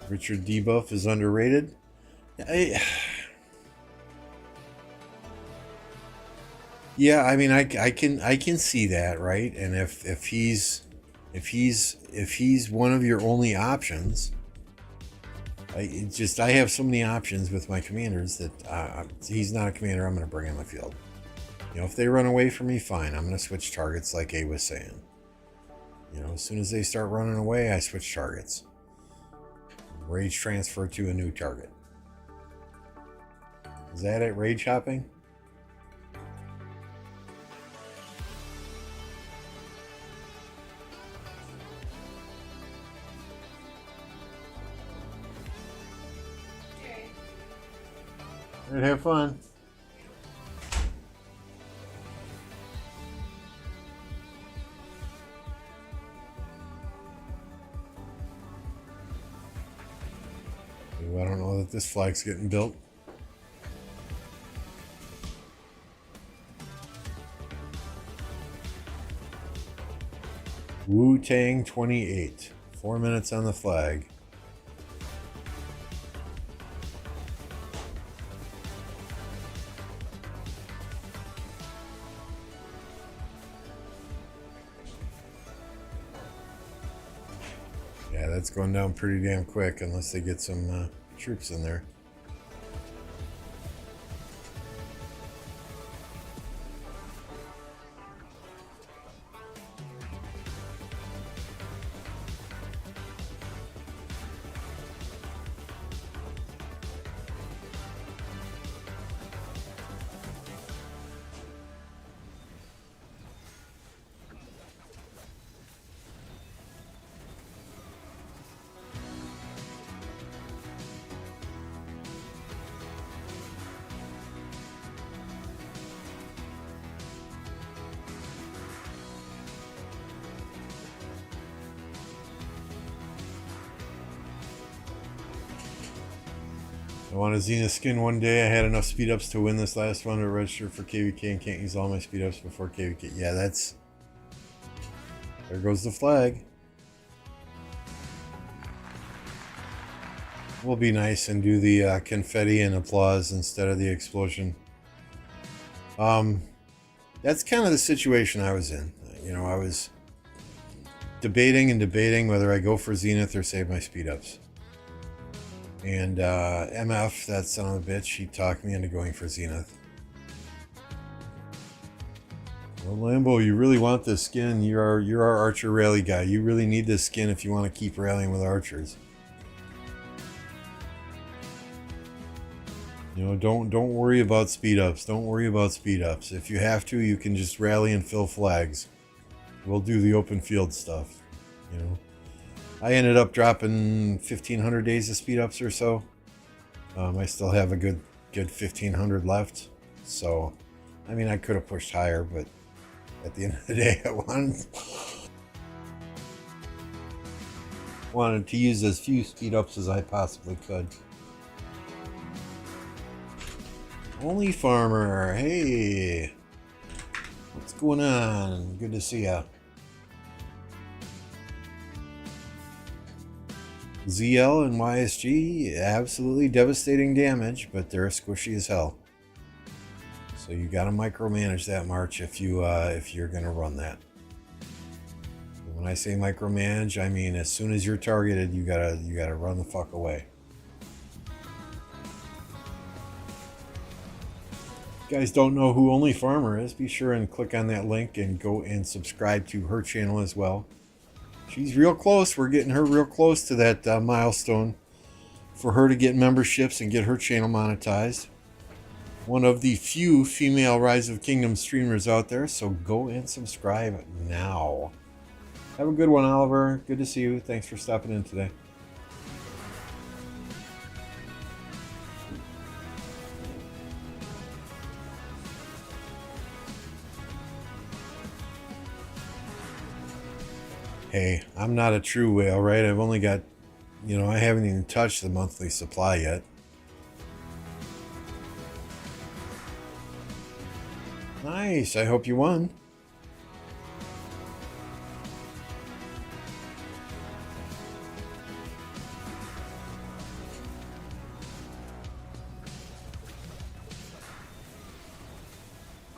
Richard debuff is underrated. Yeah, I mean, I can see that, right? And if he's one of your only options, I have so many options with my commanders that he's not a commander I'm going to bring on the field. You know, if they run away from me, fine. I'm going to switch targets, like A was saying. You know, as soon as they start running away, I switch targets. Rage transfer to a new target. Is that it? Rage hopping? All right, have fun. Ooh, I don't know that this flag's getting built. Wu-Tang 28. 4 minutes on the flag. Yeah, that's going down pretty damn quick unless they get some troops in there. I want a Zenith skin one day. I had enough speed ups to win this last one to register for KvK and can't use all my speed ups before KvK. Yeah, that's... There goes the flag. We'll be nice and do the confetti and applause instead of the explosion. That's kind of the situation I was in. You know, I was debating whether I go for Zenith or save my speed ups. And MF, that son of a bitch, he talked me into going for Zenith. Well, Lambo, you really want this skin. You're our archer rally guy. You really need this skin if you want to keep rallying with archers. You know, don't worry about speed ups. Don't worry about speed ups. If you have to, you can just rally and fill flags. We'll do the open field stuff. You know. I ended up dropping 1,500 days of speed ups or so. I still have a good 1,500 left. So, I mean, I could have pushed higher, but at the end of the day, I wanted to use as few speed ups as I possibly could. Only Farmer, hey, what's going on? Good to see ya. ZL and YSG, absolutely devastating damage, but they're squishy as hell. So you gotta micromanage that march if you're gonna run that. When I say micromanage, I mean as soon as you're targeted, you gotta run the fuck away. If you guys don't know who Only Farmer is, be sure and click on that link and go and subscribe to her channel as well. She's real close. We're getting her real close to that milestone for her to get memberships and get her channel monetized. One of the few female Rise of Kingdom streamers out there, so go and subscribe now. Have a good one, Oliver. Good to see you. Thanks for stopping in today. Hey, I'm not a true whale, right? I've only got, I haven't even touched the monthly supply yet. Nice. I hope you won.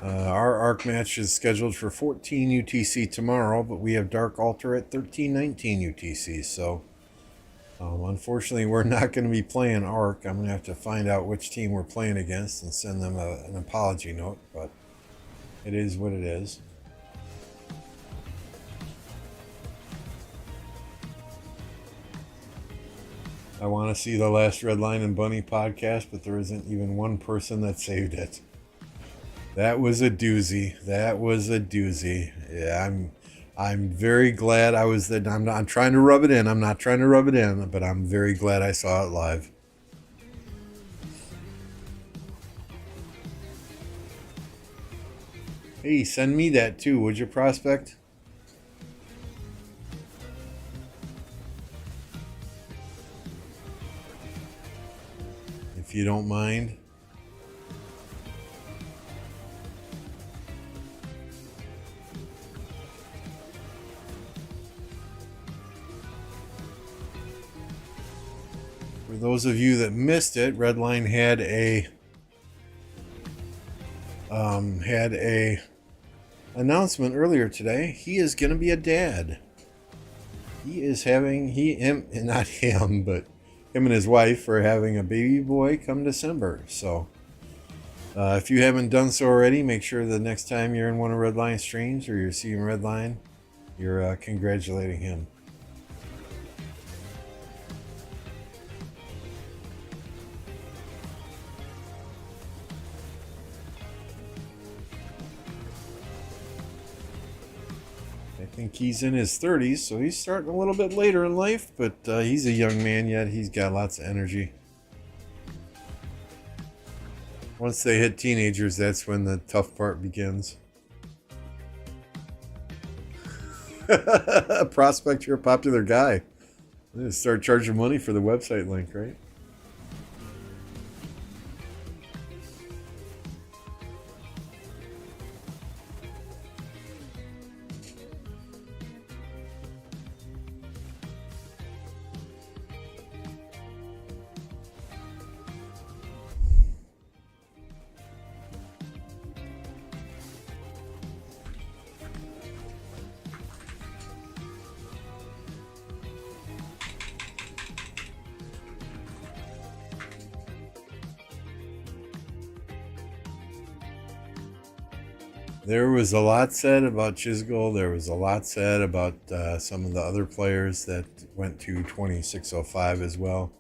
Our Ark match is scheduled for 14 UTC tomorrow, but we have Dark Altar at 1319 UTC, so unfortunately we're not going to be playing Ark. I'm going to have to find out which team we're playing against and send them an apology note, but it is what it is. I want to see the last Redline and Bunny podcast, but there isn't even one person that saved it. That was a doozy. That was a doozy. Yeah, I'm very glad I was there. I'm trying to rub it in. I'm not trying to rub it in, but I'm very glad I saw it live. Hey, send me that too, would you, Prospect? If you don't mind. For those of you that missed it, Redline had a announcement earlier today. He is going to be a dad. He is having not him, but him and his wife are having a baby boy come December. So if you haven't done so already, make sure the next time you're in one of Redline's streams or you're seeing Redline, you're congratulating him. I think he's in his 30s, so he's starting a little bit later in life, but he's a young man yet. He's got lots of energy. Once they hit teenagers, that's when the tough part begins. Prospect, you're a popular guy. I'm gonna start charging money for the website link, right? There was a lot said about Chisgul. There was a lot said about some of the other players that went to 2605 as well.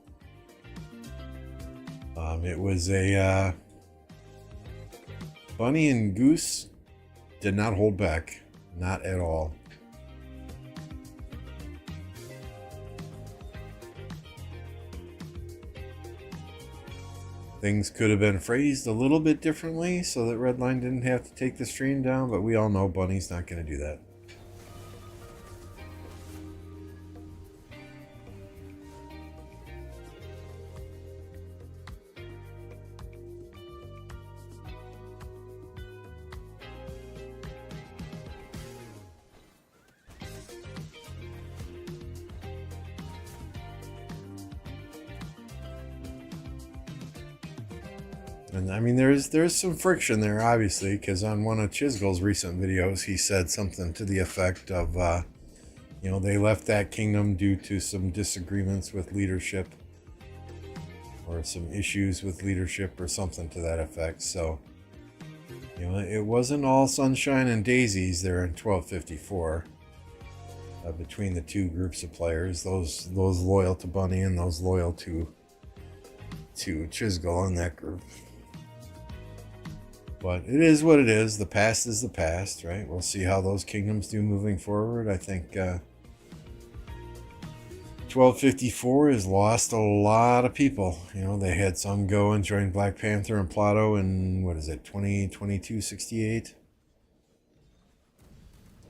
It was a Bunny and Goose did not hold back, not at all. Things could have been phrased a little bit differently so that Redline didn't have to take the stream down, but we all know Bunny's not going to do that. And I mean, there's some friction there, obviously, because on one of Chisgul's recent videos, he said something to the effect of, You know, they left that kingdom due to some disagreements with leadership or some issues with leadership or something to that effect. So, you know, it wasn't all sunshine and daisies there in 1254 between the two groups of players, those loyal to Bunny and those loyal to Chisgul in that group. But it is what it is. The past is the past, right? We'll see how those kingdoms do moving forward. I think 1254 has lost a lot of people. You know, they had some go and join Black Panther and Plato in, what is it, 2268?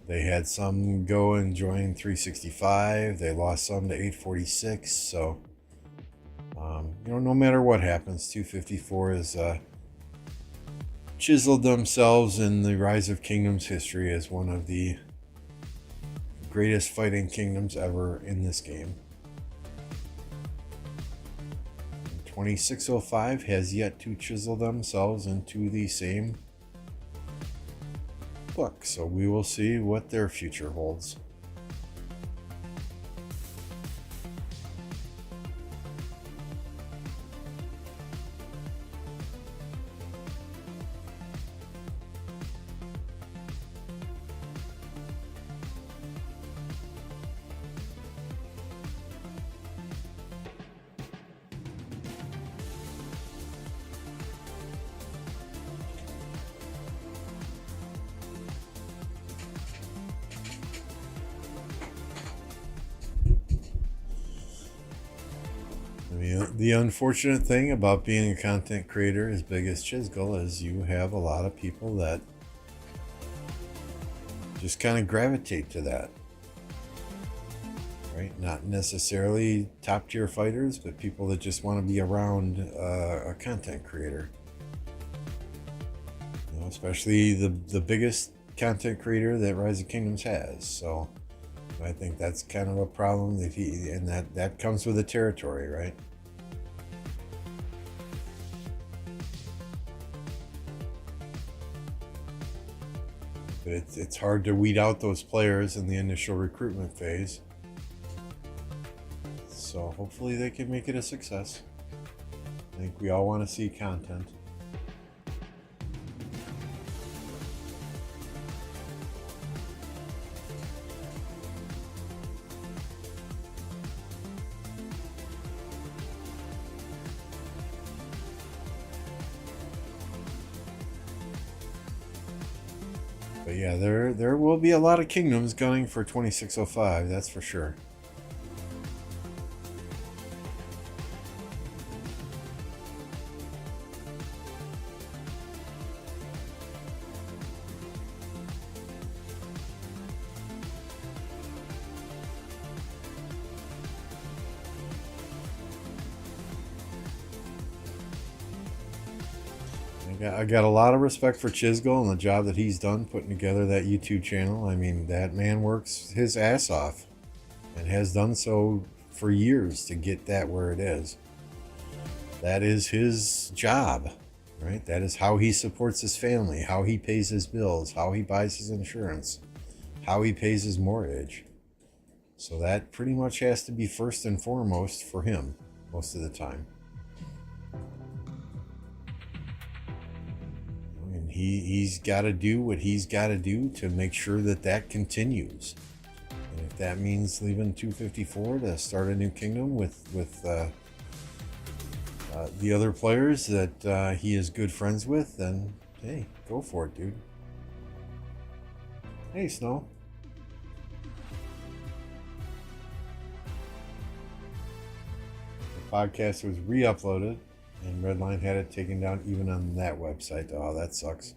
They had some go and join 365. They lost some to 846. So, you know, no matter what happens, 254 is chiseled themselves in the Rise of Kingdoms history as one of the greatest fighting kingdoms ever in this game. 2605 has yet to chisel themselves into the same book, so we will see what their future holds. The unfortunate thing about being a content creator as big as Chisgul is you have a lot of people that just kind of gravitate to that. Right? Not necessarily top tier fighters, but people that just want to be around a content creator. You know, especially the biggest content creator that Rise of Kingdoms has. So I think that's kind of a problem that that comes with the territory, right? But it's hard to weed out those players in the initial recruitment phase. So hopefully they can make it a success. I think we all want to see content. But yeah, there will be a lot of kingdoms gunning for 2605, that's for sure. I got a lot of respect for Chisgul and the job that he's done putting together that YouTube channel. I mean, that man works his ass off and has done so for years to get that where it is. That is his job, right? That is how he supports his family, how he pays his bills, how he buys his insurance, how he pays his mortgage. So that pretty much has to be first and foremost for him most of the time. He's got to do what he's got to do to make sure that that continues. And if that means leaving 254 to start a new kingdom with the other players that he is good friends with, then hey, go for it, dude. Hey, Snow. The podcast was re-uploaded. And Redline had it taken down even on that website. Oh, that sucks.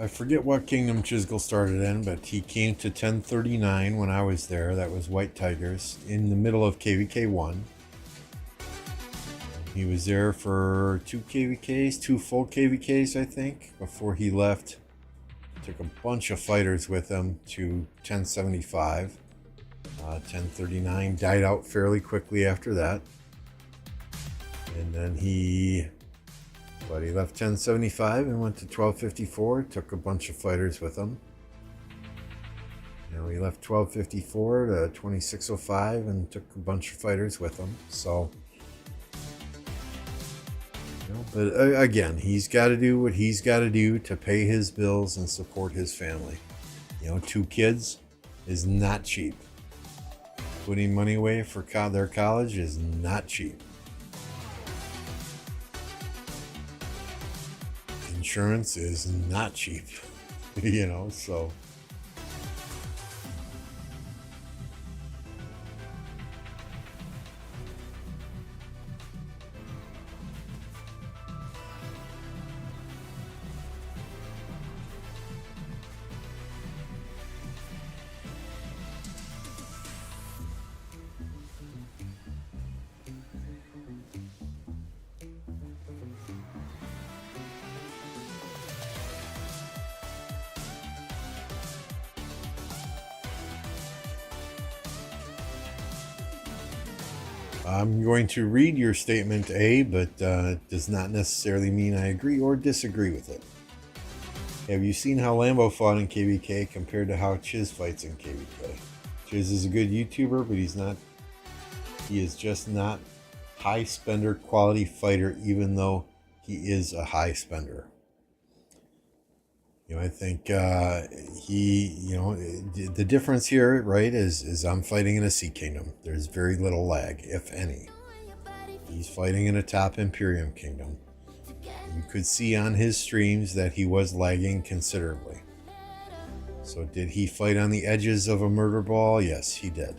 I forget what kingdom Chisgul started in, but he came to 1039 when I was there. That was White Tigers in the middle of KvK 1. He was there for 2 KvKs, 2 full KvKs, I think, before he left. Took a bunch of fighters with him to 1075. 1039 died out fairly quickly after that. And then he left 1075 and went to 1254, took a bunch of fighters with him. He left 1254 to 2605 and took a bunch of fighters with him. So, but again, he's got to do what he's got to do to pay his bills and support his family. 2 kids is not cheap. Putting money away for their college is not cheap. Insurance is not cheap, so. I'm going to read your statement A, but it does not necessarily mean I agree or disagree with it. Have you seen how Lambo fought in KvK compared to how Chiz fights in KvK? Chiz is a good YouTuber, but he is just not high spender quality fighter, even though he is a high spender. I think the difference here, right, is I'm fighting in a Sea Kingdom. There's very little lag, if any. He's fighting in a top Imperium Kingdom. You could see on his streams that he was lagging considerably. So did he fight on the edges of a murder ball? Yes, he did.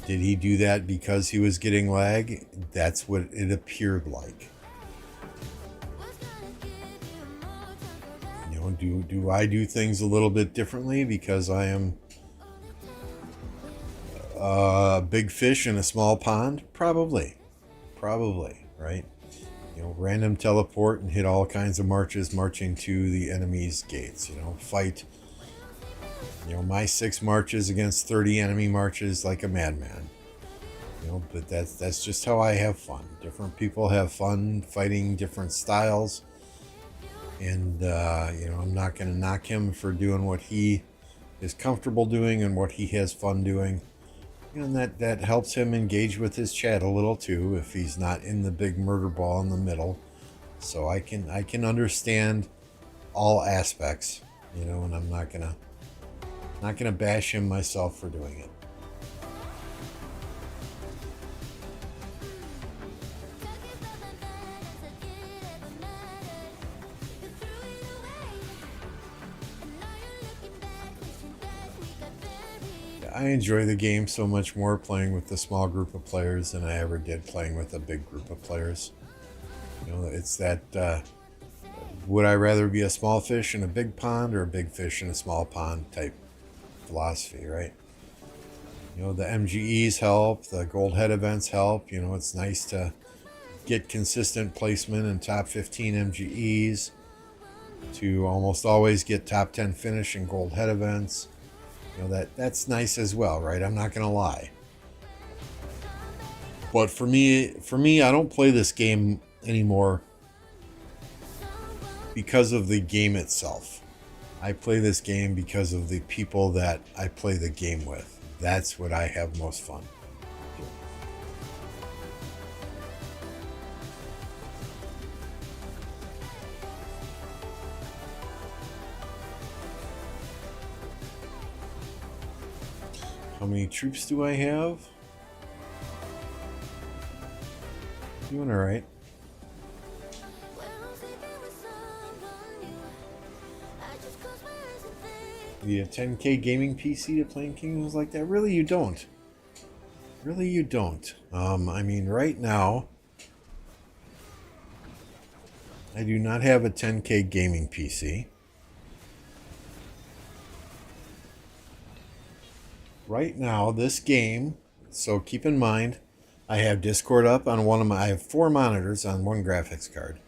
Did he do that because he was getting lag? That's what it appeared like. Do I do things a little bit differently because I am a big fish in a small pond? Probably, right? Random teleport and hit all kinds of marches marching to the enemy's gates. Fight. My 6 marches against 30 enemy marches like a madman. But that's just how I have fun. Different people have fun fighting different styles. And, I'm not going to knock him for doing what he is comfortable doing and what he has fun doing. And that helps him engage with his chat a little too, if he's not in the big murder ball in the middle. So I can understand all aspects, and I'm not gonna bash him myself for doing it. I enjoy the game so much more playing with a small group of players than I ever did playing with a big group of players. It's that, would I rather be a small fish in a big pond or a big fish in a small pond type philosophy, right? The MGEs help, the gold head events help. It's nice to get consistent placement in top 15 MGEs, to almost always get top 10 finish in gold head events. That's nice as well, right? I'm not gonna lie. But for me, I don't play this game anymore because of the game itself. I play this game because of the people that I play the game with. That's what I have most fun doing. How many troops do I have? Doing all right. Do you have 10K gaming PC to play in Kingdoms like that? Really, you don't. Really, you don't. Right now, I do not have a 10K gaming PC. Right now, this game, so keep in mind, I have Discord up on I have 4 monitors on one graphics card.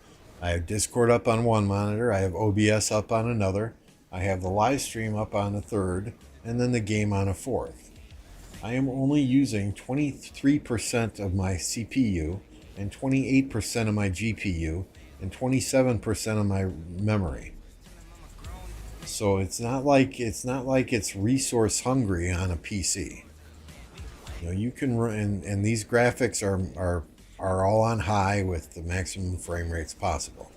I have Discord up on one monitor, I have OBS up on another, I have the live stream up on a third, and then the game on a fourth. I am only using 23% of my CPU and 28% of my GPU and 27% of my memory. So it's not like it's resource hungry on a PC. You know, you can run, and these graphics are all on high with the maximum frame rates possible.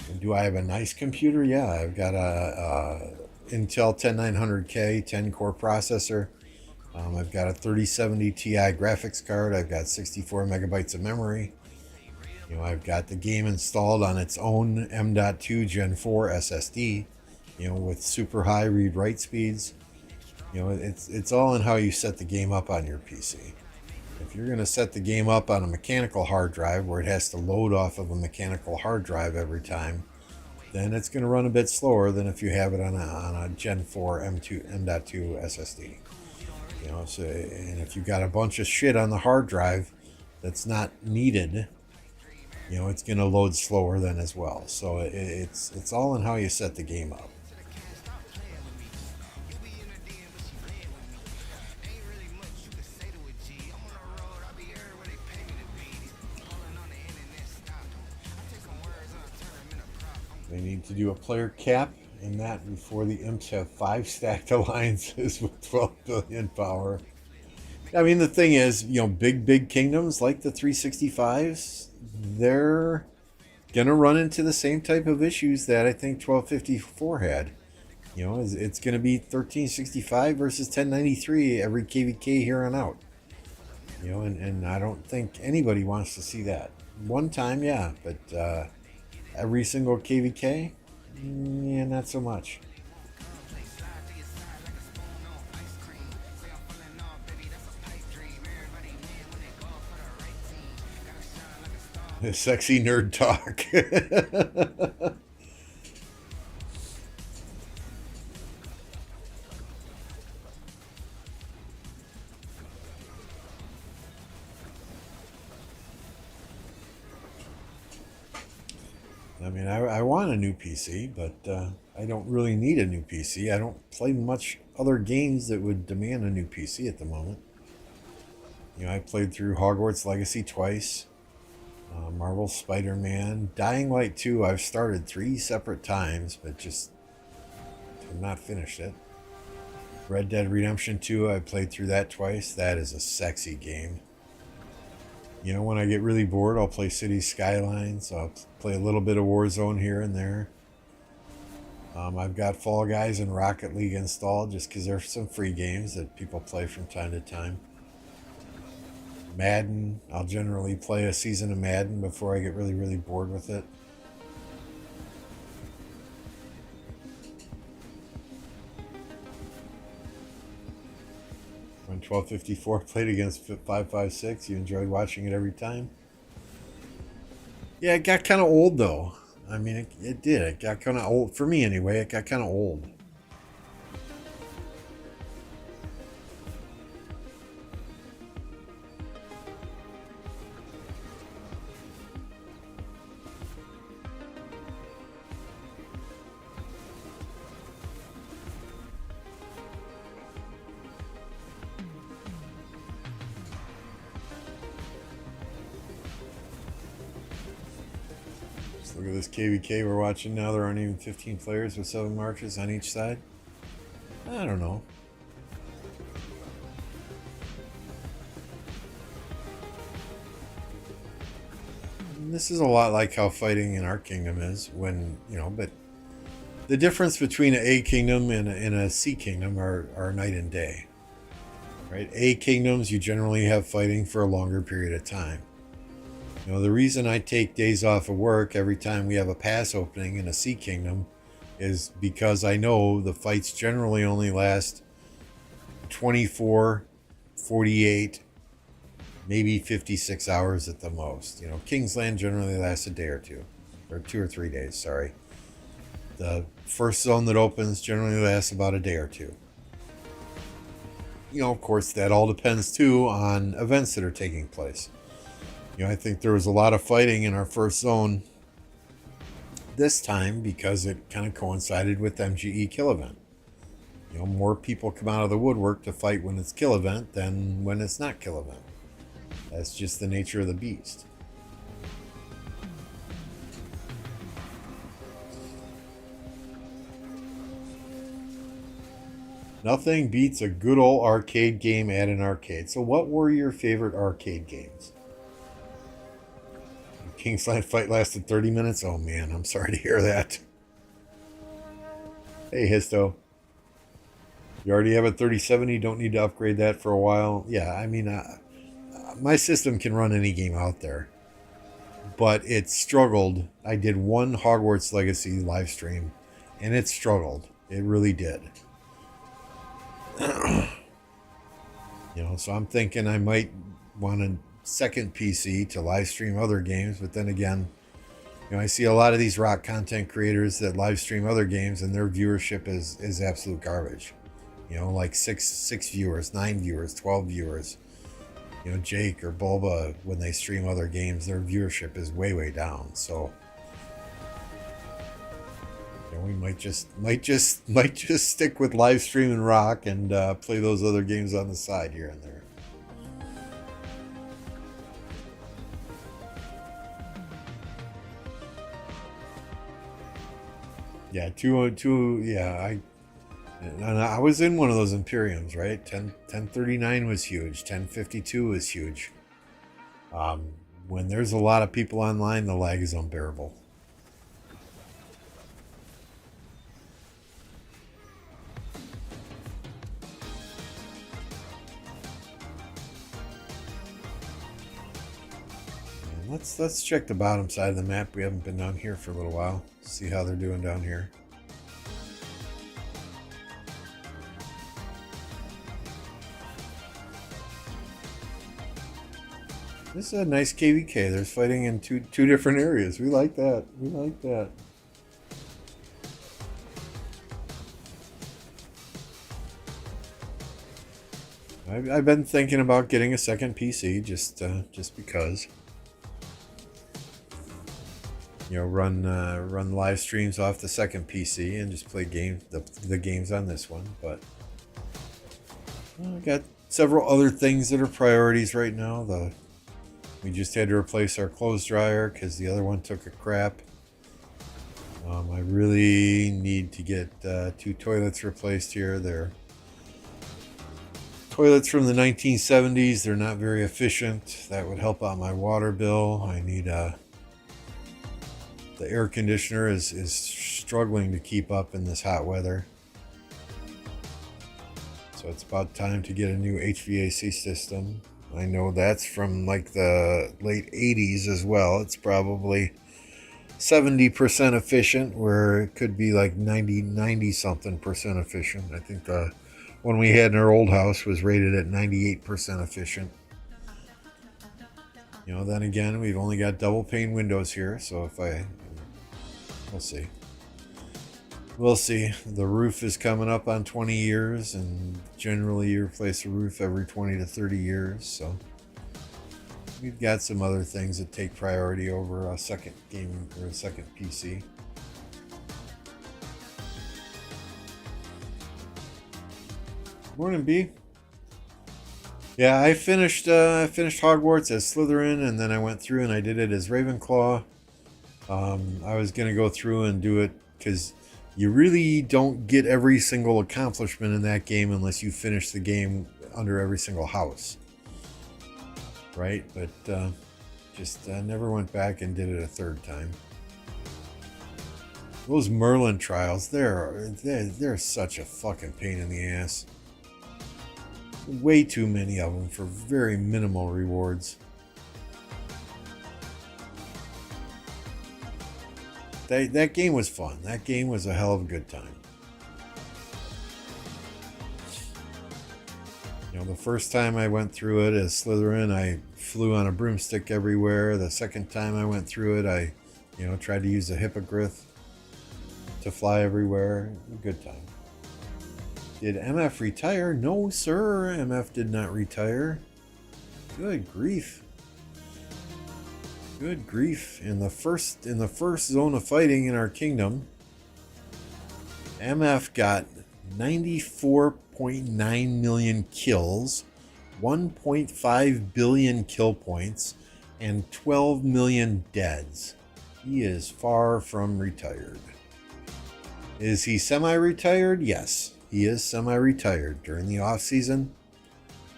And do I have a nice computer? Yeah, I've got a Intel 10900K 10-core processor. I've got a 3070 Ti graphics card. I've got 64 megabytes of memory. You know, I've got the game installed on its own M.2 Gen 4 SSD. You know, with super high read-write speeds. You know, it's all in how you set the game up on your PC. If you're going to set the game up on a mechanical hard drive where it has to load off of a mechanical hard drive every time, then it's going to run a bit slower than if you have it on a Gen 4 M.2 SSD. You know, so, and if you've got a bunch of shit on the hard drive that's not needed, you know, it's going to load slower then as well. So it's all in how you set the game up. They need to do a player cap in that before the imps have 5 stacked alliances with 12 billion power. I mean, the thing is, you know, big kingdoms like the 365s, they're gonna run into the same type of issues that I think 1254 had. You know, it's gonna be 1365 versus 1093 every KvK here on out. You know, and I don't think anybody wants to see that. One time, yeah, but every single KvK, yeah, not so much. Sexy nerd talk. I mean, I want a new PC, but I don't really need a new PC. I don't play much other games that would demand a new PC at the moment. You know, I played through Hogwarts Legacy twice, Marvel Spider-Man, Dying Light 2. I've started 3 separate times, but just have not finished it. Red Dead Redemption 2, I played through that twice. That is a sexy game. You know, when I get really bored, I'll play Cities Skylines. I'll play a little bit of Warzone here and there. I've got Fall Guys and Rocket League installed just because there's some free games that people play from time to time. Madden, I'll generally play a season of Madden before I get really bored with it. When 1254 played against 556, you enjoyed watching it every time? Yeah, it got kind of old though. I mean, it did. It got kind of old. For me anyway, it got kind of old. Look at this KvK we're watching now. There aren't even 15 players with 7 marches on each side. I don't know. And this is a lot like how fighting in our kingdom is when, you know, but the difference between an A kingdom and a C kingdom are night and day. Right? A kingdoms, you generally have fighting for a longer period of time. You know, the reason I take days off of work every time we have a pass opening in a Sea Kingdom is because I know the fights generally only last 24, 48, maybe 56 hours at the most. You know, Kingsland generally lasts a day or 2 or 3 days, sorry. The first zone that opens generally lasts about a day or 2. You know, of course, that all depends too on events that are taking place. You know, I think there was a lot of fighting in our first zone this time because it kind of coincided with MGE kill event. You know, more people come out of the woodwork to fight when it's kill event than when it's not kill event. That's just the nature of the beast. Nothing beats a good old arcade game at an arcade. So what were your favorite arcade games? Kingsland fight lasted 30 minutes? Oh man, I'm sorry to hear that. Hey Histo. You already have a 3070, don't need to upgrade that for a while. Yeah, I mean, my system can run any game out there. But it struggled. I did one Hogwarts Legacy live stream, and it struggled. It really did. So I'm thinking I might want a second PC to live stream other games, but then again, I see a lot of these rock content creators that live stream other games and their viewership is absolute garbage. Like six viewers, 9 viewers, 12 viewers. Jake or Bulba, when they stream other games, their viewership is way down. So we might just stick with live stream and rock and play those other games on the side here and there. Yeah, 202. Yeah, I was in one of those Imperiums, right? 1039 was huge. 1052 was huge. When there's a lot of people online, the lag is unbearable. Let's check the bottom side of the map. We haven't been down here for a little while. See how they're doing down here. This is a nice KvK. They're fighting in two different areas. We like that. We like that. I've been thinking about getting a second PC just because. Run live streams off the second PC and just play the games on this one. But I got several other things that are priorities right now. We just had to replace our clothes dryer because the other one took a crap. I really need to get 2 toilets replaced here. They're toilets from the 1970s. They're not very efficient. That would help out my water bill. I need the air conditioner is struggling to keep up in this hot weather. So it's about time to get a new HVAC system. I know that's from like the late 80s as well. It's probably 70% efficient, where it could be like 90 something percent efficient. I think the one we had in our old house was rated at 98% efficient. Then again, we've only got double pane windows here, so we'll see. The roof is coming up on 20 years, and generally you replace a roof every 20 to 30 years, so we've got some other things that take priority over a second gaming or a second PC. Morning, B. Yeah, I finished Hogwarts as Slytherin, and then I went through and I did it as Ravenclaw. I was gonna go through and do it because you really don't get every single accomplishment in that game unless you finish the game under every single house, right? But just never went back and did it a third time. Those Merlin trials, they're such a fucking pain in the ass. Way too many of them for very minimal rewards. That game was fun. That game was a hell of a good time. The first time I went through it as Slytherin, I flew on a broomstick everywhere. The second time I went through it, I tried to use a hippogriff to fly everywhere. Good time. Did MF retire? No, sir. MF did not retire. Good grief. Good grief. In the first zone of fighting in our kingdom, MF got 94.9 million kills, 1.5 billion kill points, and 12 million deads. He is far from retired. Is he semi-retired? Yes, he is semi-retired. During the off-season,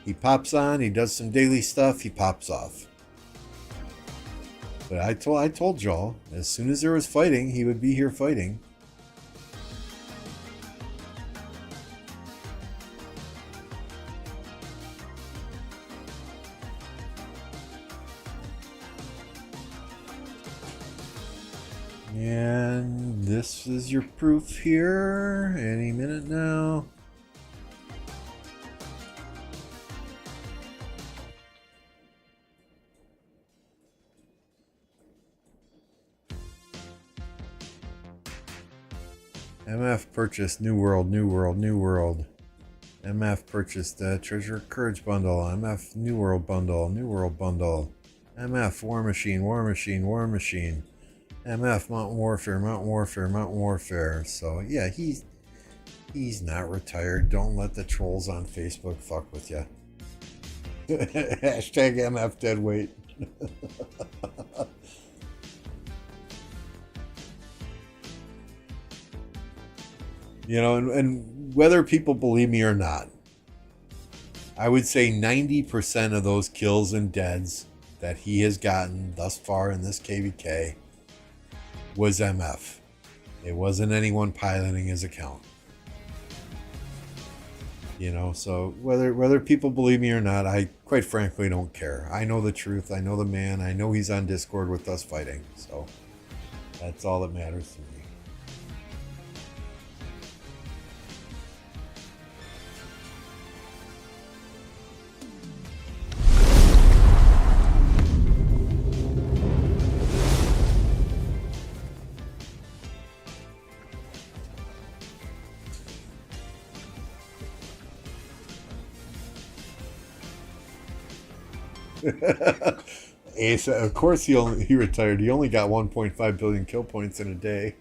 he pops on, he does some daily stuff, he pops off. But I told y'all, as soon as there was fighting, he would be here fighting. And this is your proof here. Any minute now. MF purchased New World, New World, New World. MF purchased the Treasure Courage Bundle. MF New World Bundle, New World Bundle. MF War Machine, War Machine, War Machine. MF Mountain Warfare, Mountain Warfare, Mountain Warfare. So yeah, he's not retired. Don't let the trolls on Facebook fuck with you. Hashtag MF deadweight. You know, and whether people believe me or not, I would say 90% of those kills and deads that he has gotten thus far in this KvK was MF. It wasn't anyone piloting his account. You know, so whether people believe me or not, I quite frankly don't care. I know the truth. I know the man. I know he's on Discord with us fighting. So that's all that matters to me. Ace, of course he retired. He only got 1.5 billion kill points in a day.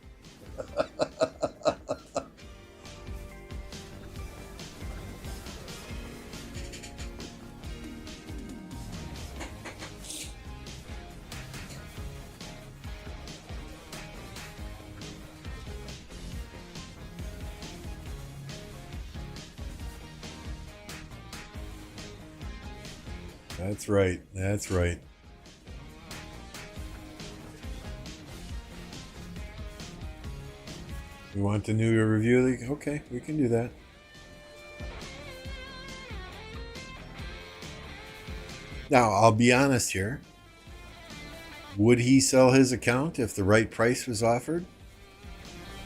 That's right. That's right. You want the new review? Okay, we can do that. Now, I'll be honest here. Would he sell his account if the right price was offered?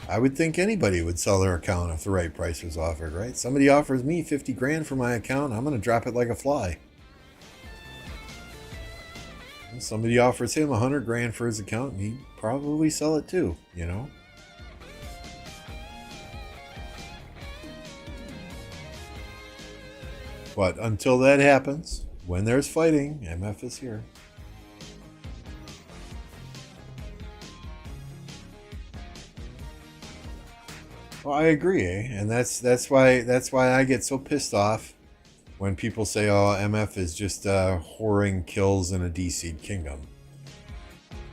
I would think anybody would sell their account if the right price was offered, right? Somebody offers me 50 grand for my account, I'm going to drop it like a fly. Somebody offers him 100 grand for his account, and he'd probably sell it too, you know? But until that happens, when there's fighting, MF is here. Well, I agree, eh? And that's why I get so pissed off when people say, oh, MF is just whoring kills in a D-seed kingdom.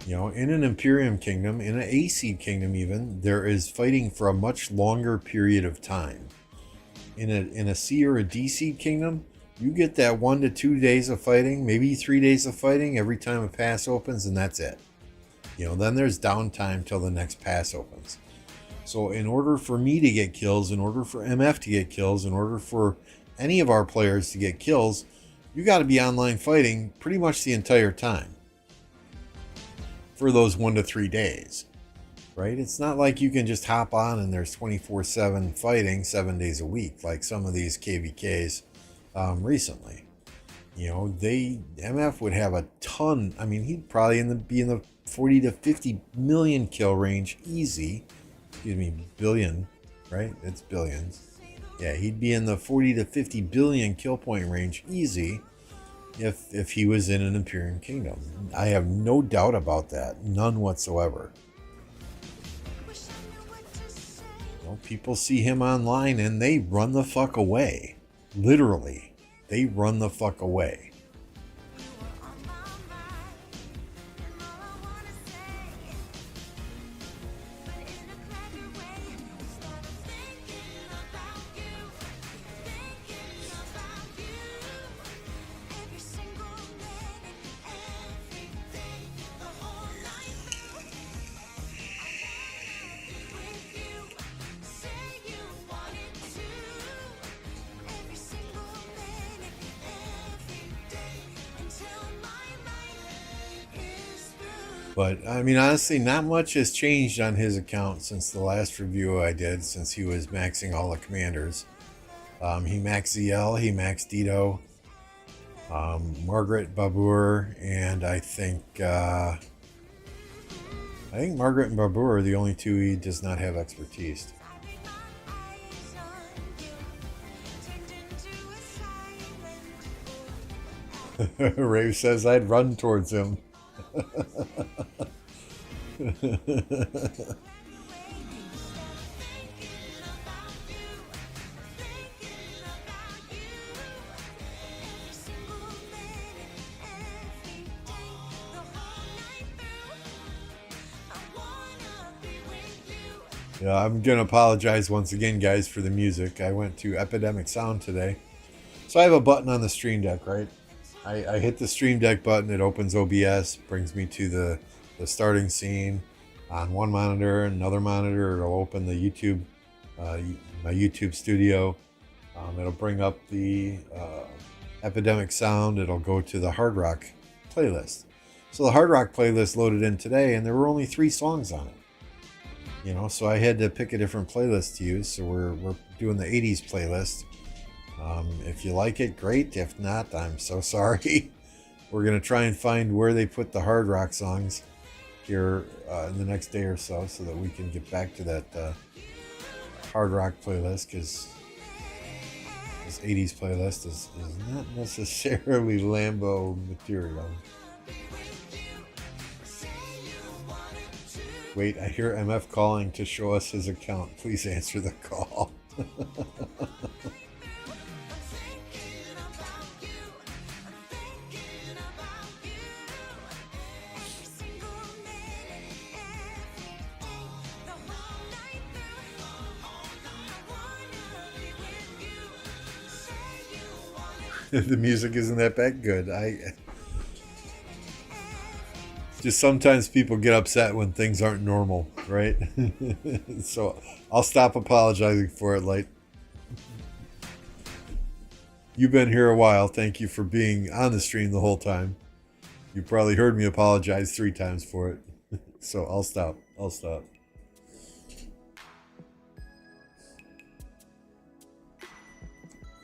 You know, in an Imperium kingdom, in an A-seed kingdom even, there is fighting for a much longer period of time. In a C or a D-seed kingdom, you get that 1 to 2 days of fighting, maybe 3 days of fighting every time a pass opens, and that's it. You know, then there's downtime till the next pass opens. So in order for me to get kills, in order for MF to get kills, in order for any of our players to get kills, you got to be online fighting pretty much the entire time for those 1 to 3 days, right? It's not like you can just hop on and there's 24/7 fighting 7 days a week like some of these KvKs recently. You know, MF would have a ton. I mean, he'd probably be in the 40 to 50 million kill range easy. Excuse me, billion, right? It's billions. Yeah, he'd be in the 40 to 50 billion kill point range easy if he was in an Imperium kingdom. I have no doubt about that. None whatsoever. You know, people see him online and they run the fuck away. Literally. they run the fuck away. But, I mean, honestly, not much has changed on his account since the last review I did, since he was maxing all the commanders. He maxed ZL, he maxed Dito, Margaret, Babur, and I think Margaret and Babur are the only two he does not have expertise. Rave says I'd run towards him. Yeah, I'm gonna apologize once again, guys, for the music. I went to Epidemic Sound today. So I have a button on the Stream Deck, right? I hit the Stream Deck button, it opens OBS, brings me to the starting scene. On one monitor, another monitor, it'll open the YouTube, my YouTube studio. It'll bring up the Epidemic Sound. It'll go to the Hard Rock playlist. So the Hard Rock playlist loaded in today, and there were only 3 songs on it. You know, so I had to pick a different playlist to use. So we're doing the 80s playlist. If you like it, great. If not, I'm so sorry. We're going to try and find where they put the hard rock songs here in the next day or so that we can get back to that hard rock playlist, because this 80s playlist is not necessarily Lambo material. Wait, I hear MF calling to show us his account. Please answer the call. The music isn't that bad. Good. Just sometimes people get upset when things aren't normal, right? So I'll stop apologizing for it, Light. You've been here a while. Thank you for being on the stream the whole time. You probably heard me apologize 3 times for it. So I'll stop.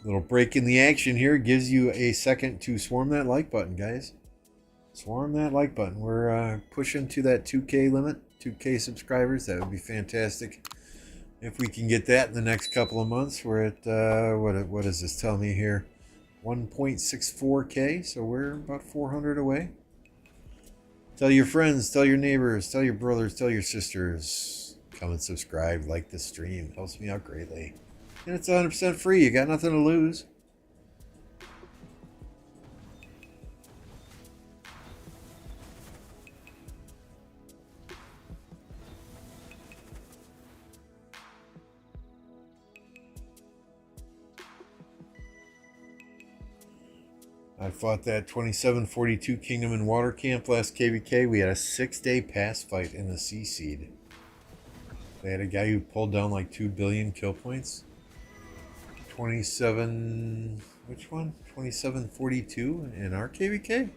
Little break in the action here gives you a second to swarm that like button, guys. Swarm that like button. We're pushing to that 2K limit, 2K subscribers. That would be fantastic if we can get that in the next couple of months. We're at what does this tell me here? 1.64K, so we're about 400 away. Tell your friends, tell your neighbors, tell your brothers, tell your sisters. Come and subscribe, like the stream. Helps me out greatly. And it's 100% free. You got nothing to lose. I fought that 2742 Kingdom and Water Camp last KvK. We had a 6-day pass fight in the C seed. They had a guy who pulled down like 2 billion kill points. 27, which one? 2742 in our KvK?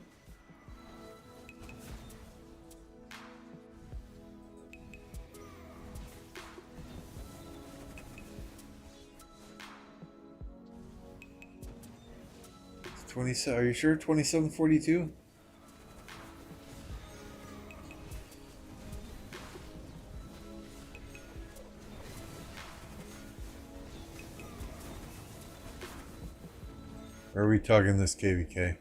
It's 27, are you sure? 2742? Or are we talking this KvK?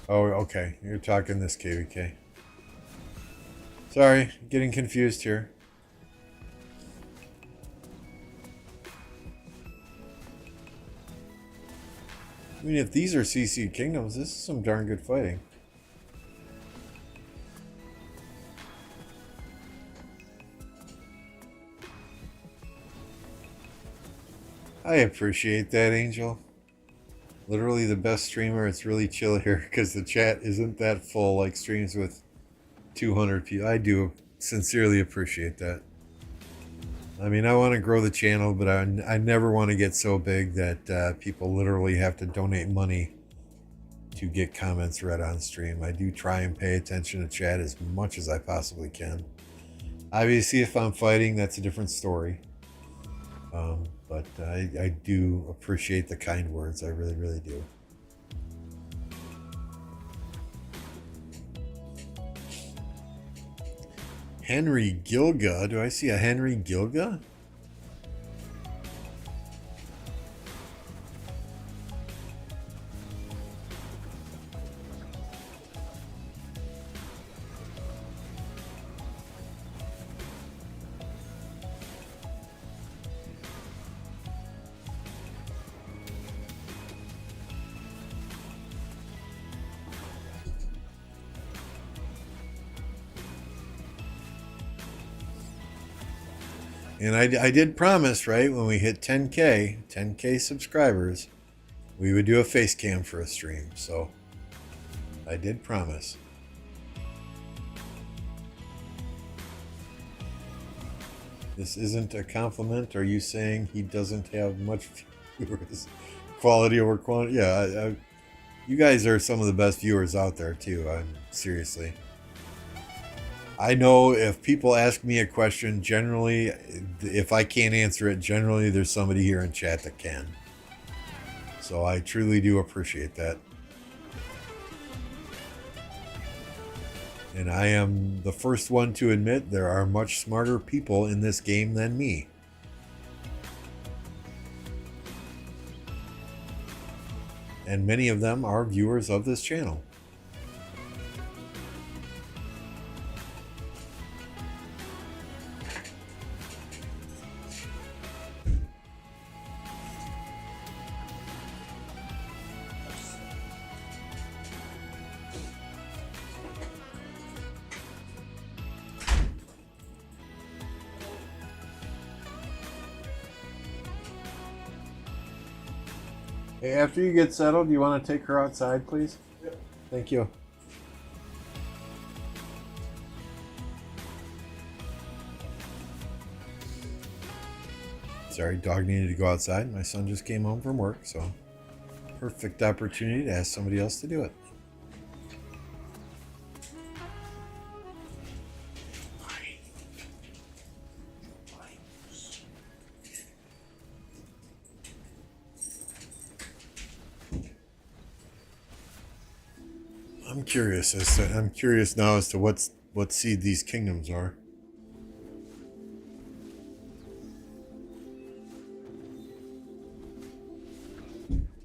Oh, okay. You're talking this KvK. Sorry, getting confused here. I mean, if these are CC Kingdoms, this is some darn good fighting. I appreciate that, Angel. Literally the best streamer. It's really chill here because the chat isn't that full like streams with 200 people. I do sincerely appreciate that. I mean, I want to grow the channel, but I never want to get so big that people literally have to donate money to get comments read on stream. I do try and pay attention to chat as much as I possibly can. Obviously, if I'm fighting, that's a different story. But I do appreciate the kind words. I really, really do. Henry Gilga. Do I see a Henry Gilga? And I did promise, right, when we hit 10K subscribers, we would do a face cam for a stream. So I did promise. This isn't a compliment. Are you saying he doesn't have much viewers? Quality over quantity? Yeah, you guys are some of the best viewers out there too. Seriously. I know if people ask me a question, generally, if I can't answer it, generally there's somebody here in chat that can. So I truly do appreciate that. And I am the first one to admit there are much smarter people in this game than me. And many of them are viewers of this channel. Hey, after you get settled, do you want to take her outside, please? Yep. Thank you. Sorry, dog needed to go outside. My son just came home from work, so perfect opportunity to ask somebody else to do it. I'm curious now as to what seed these kingdoms are.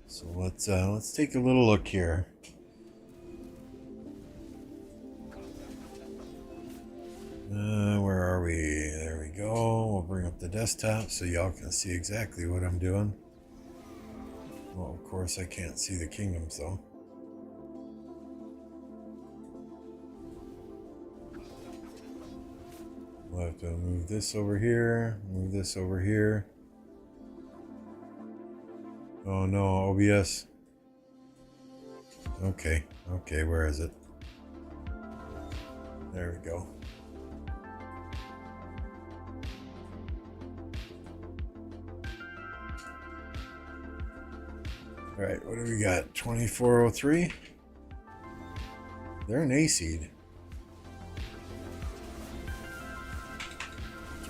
So let's take a little look here. Where are we? There we go. We'll bring up the desktop so y'all can see exactly what I'm doing. Well, of course I can't see the kingdoms though. We'll have to move this over here, move this over here. Oh no, OBS. Okay, where is it? There we go. Alright, what do we got? 2403? They're an A seed.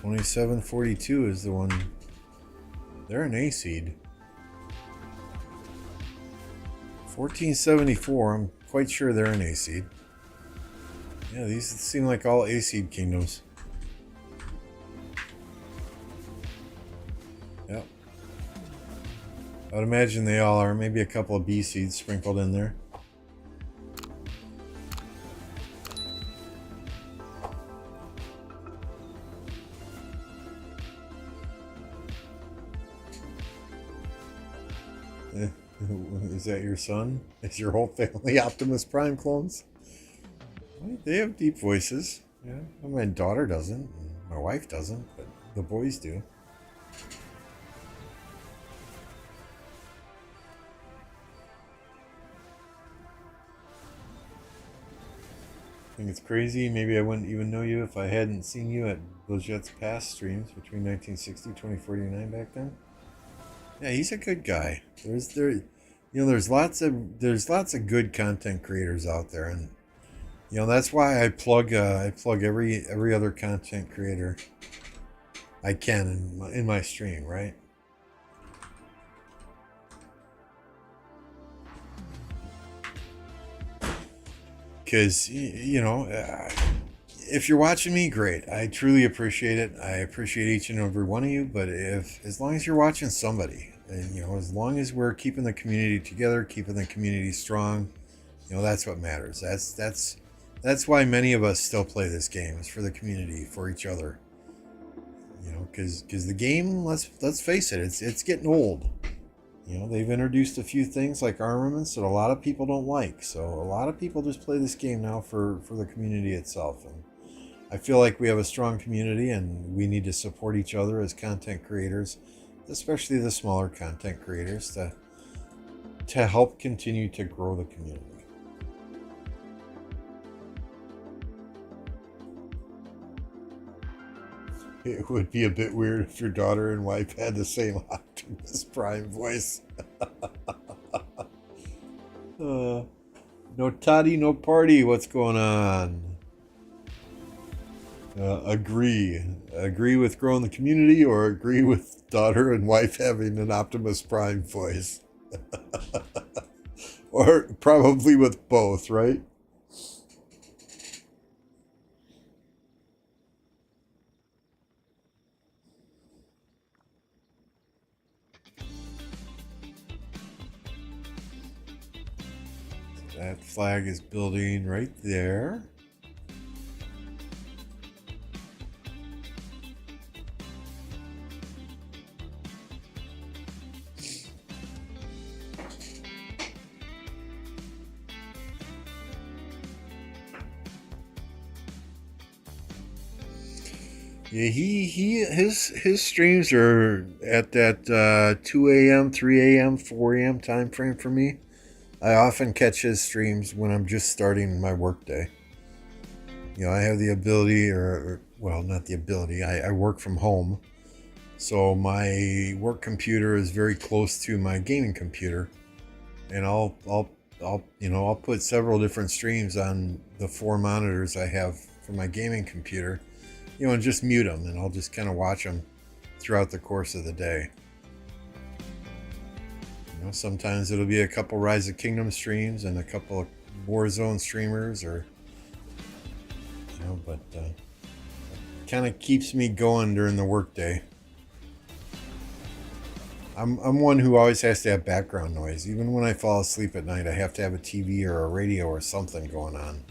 2742 is the one. They're an A seed. 1474, I'm quite sure they're an A seed. Yeah, these seem like all A seed kingdoms. Yep. I would imagine they all are. Maybe a couple of B seeds sprinkled in there. Is that your son? Is your whole family Optimus Prime clones? They have deep voices. Yeah, my daughter doesn't. My wife doesn't, but the boys do. I think it's crazy. Maybe I wouldn't even know you if I hadn't seen you at Bojet's past streams between 1960 and 2049 back then. Yeah, he's a good guy. There's lots of good content creators out there, and that's why I plug every other content creator I can in my stream, right? Because if you're watching me, great. I truly appreciate it. I appreciate each and every one of you. But as long as you're watching somebody, and as long as we're keeping the community together, keeping the community strong, that's what matters. That's why many of us still play this game. It's for the community, for each other. Because the game, let's face it, it's getting old. They've introduced a few things like armaments that a lot of people don't like. So a lot of people just play this game now for the community itself. And I feel like we have a strong community and we need to support each other as content creators, especially the smaller content creators, to help continue to grow the community. It would be a bit weird if your daughter and wife had the same Optimus Prime voice. No toddy, no party. What's going on? Agree with growing the community, or agree with daughter and wife having an Optimus Prime voice? Or probably with both, right? That flag is building right there. Yeah, his streams are at that 2 a.m., 3 a.m., 4 a.m. time frame for me. I often catch his streams when I'm just starting my workday. I have the ability, well, not the ability. I work from home, so my work computer is very close to my gaming computer, and I'll put several different streams on the 4 monitors I have for my gaming computer, and just mute them, and I'll just kind of watch them throughout the course of the day. Sometimes it'll be a couple Rise of Kingdom streams and a couple of Warzone streamers, but kind of keeps me going during the workday. I'm one who always has to have background noise. Even when I fall asleep at night, I have to have a TV or a radio or something going on.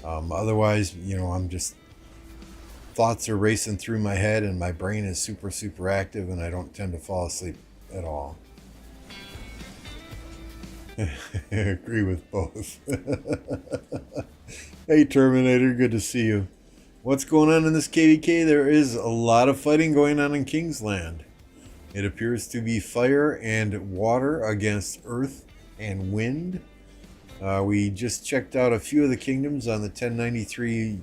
Otherwise, I'm just, thoughts are racing through my head and my brain is super, super active, and I don't tend to fall asleep at all. I agree with both. Hey Terminator, good to see you. What's going on in this KvK? There is a lot of fighting going on in Kingsland. It appears to be fire and water against earth and wind. We just checked out a few of the kingdoms on the 1093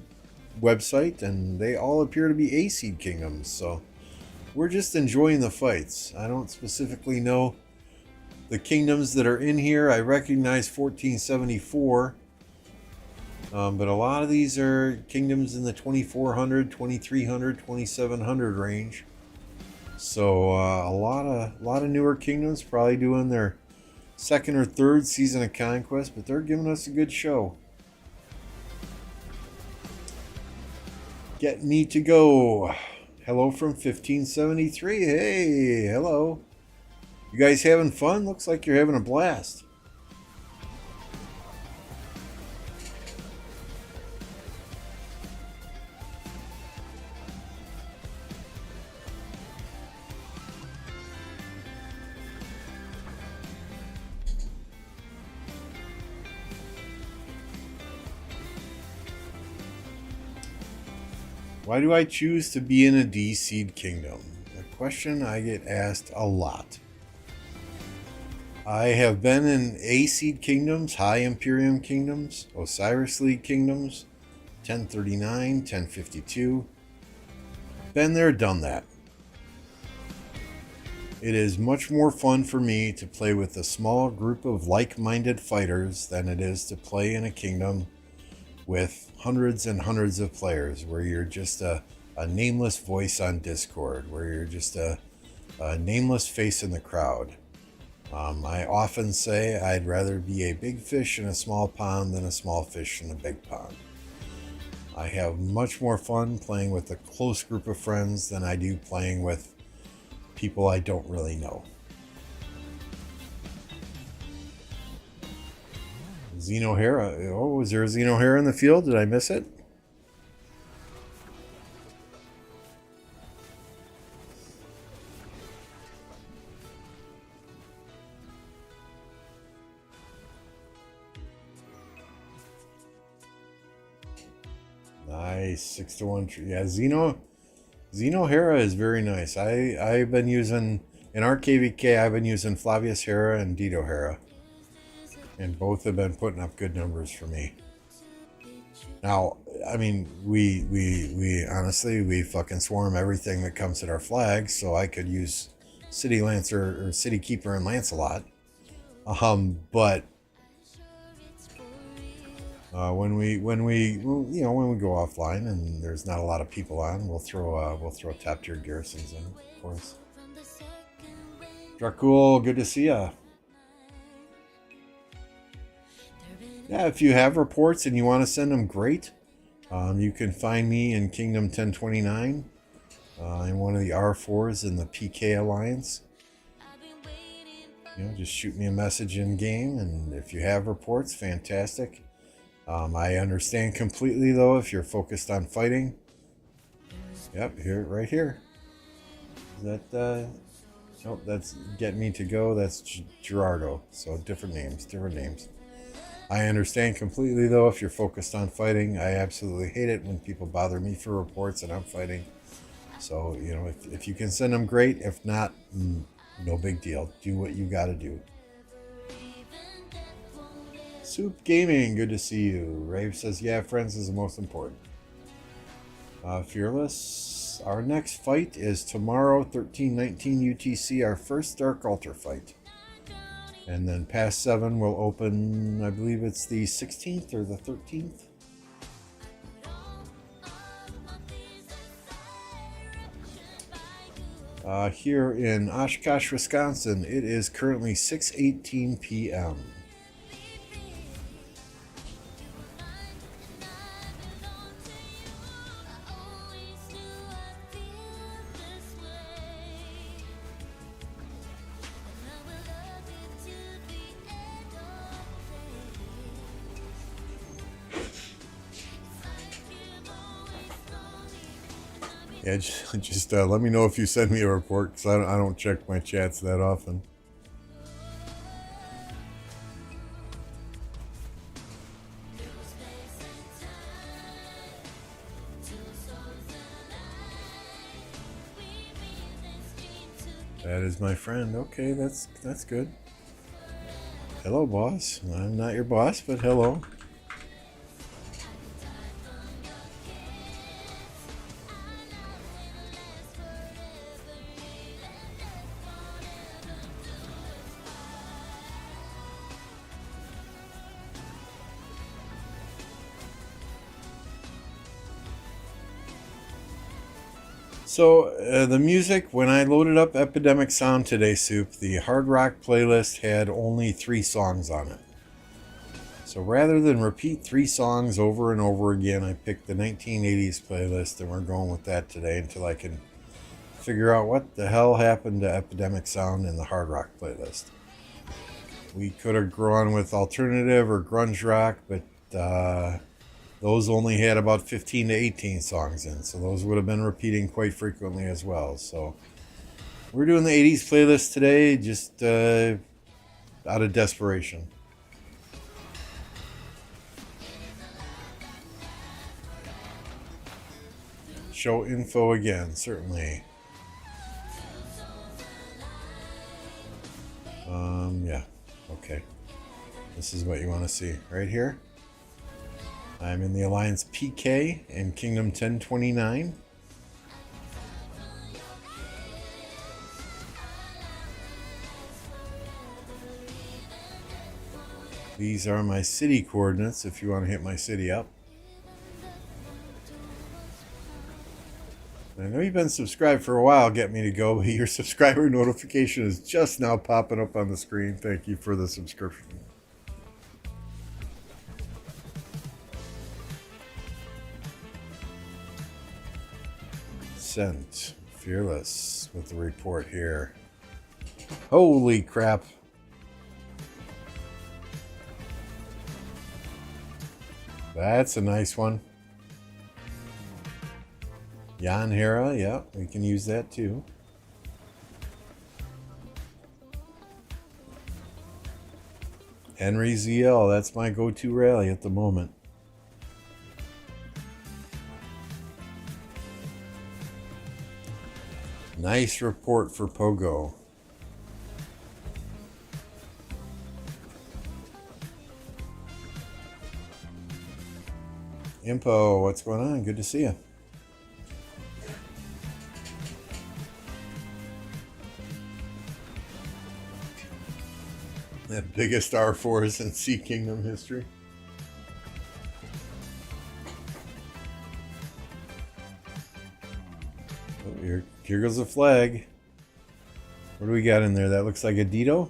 website, and they all appear to be A-seed kingdoms, so we're just enjoying the fights. I don't specifically know the kingdoms that are in here. I recognize 1474, but a lot of these are kingdoms in the 2400, 2300, 2700 range. So a lot of newer kingdoms probably doing their second or third season of Conquest, but they're giving us a good show. Get me to go. Hello from 1573. Hey, hello. You guys having fun? Looks like you're having a blast. Why do I choose to be in a D-seed kingdom? A question I get asked a lot. I have been in A-seed kingdoms, High Imperium kingdoms, Osiris League kingdoms, 1039, 1052. Been there, done that. It is much more fun for me to play with a small group of like-minded fighters than it is to play in a kingdom with hundreds and hundreds of players, where you're just a nameless voice on Discord, where you're just a nameless face in the crowd. I often say I'd rather be a big fish in a small pond than a small fish in a big pond. I have much more fun playing with a close group of friends than I do playing with people I don't really know. Xenohera. Oh, is there a Xenohera in the field? Did I miss it? Nice. 6-1. Yeah, Xenohera is very nice. I've been using, in Ark KvK, I've been using Flavius Hera and Dito Hera. And both have been putting up good numbers for me. Now, I mean, we honestly, we fucking swarm everything that comes at our flag, so I could use City Lancer or City Keeper and Lancelot. But when we go offline and there's not a lot of people on, we'll throw top tier garrisons in, of course. Dracul, good to see ya. Yeah, if you have reports and you want to send them, great. You can find me in Kingdom 1029. I'm one of the R4s in the PK Alliance. Just shoot me a message in game, and if you have reports, fantastic. I understand completely, though, if you're focused on fighting. Yep, right here. Is that, nope, that's Get Me to Go. That's Gerardo. So different names. I understand completely, though, if you're focused on fighting. I absolutely hate it when people bother me for reports and I'm fighting. So, if you can send them, great. If not, no big deal. Do what you got to do. Soup Gaming, good to see you. Rave says, yeah, friends is the most important. Fearless, our next fight is tomorrow, 13:19 UTC, our first Dark Altar fight. And then past 7 will open, I believe it's the 16th or the 13th. Here in Oshkosh, Wisconsin, it is currently 6:18 p.m. Yeah, just let me know if you send me a report, because I don't check my chats that often. That is my friend. Okay, that's good. Hello, boss. I'm not your boss, but hello. So the music, when I loaded up Epidemic Sound today, Soup, the hard rock playlist had only 3 songs on it. So rather than repeat 3 songs over and over again, I picked the 1980s playlist, and we're going with that today until I can figure out what the hell happened to Epidemic Sound in the hard rock playlist. We could have gone with alternative or grunge rock, but those only had about 15 to 18 songs in, so those would have been repeating quite frequently as well. So we're doing the 80s playlist today, just out of desperation. Show info again, certainly. Yeah, okay. This is what you want to see right here. I'm in the Alliance PK in Kingdom 1029. These are my city coordinates if you want to hit my city up. I know you've been subscribed for a while, Get Me to Go, but your subscriber notification is just now popping up on the screen. Thank you for the subscription. Sent. Fearless with the report here. Holy crap. That's a nice one. Jan Hera, yeah, we can use that too. Henry ZL, that's my go-to rally at the moment. Nice report for Pogo. Impo, what's going on? Good to see you. The biggest R4s in Sea Kingdom history. Oh, here goes a flag. What do we got in there? That looks like a Dito.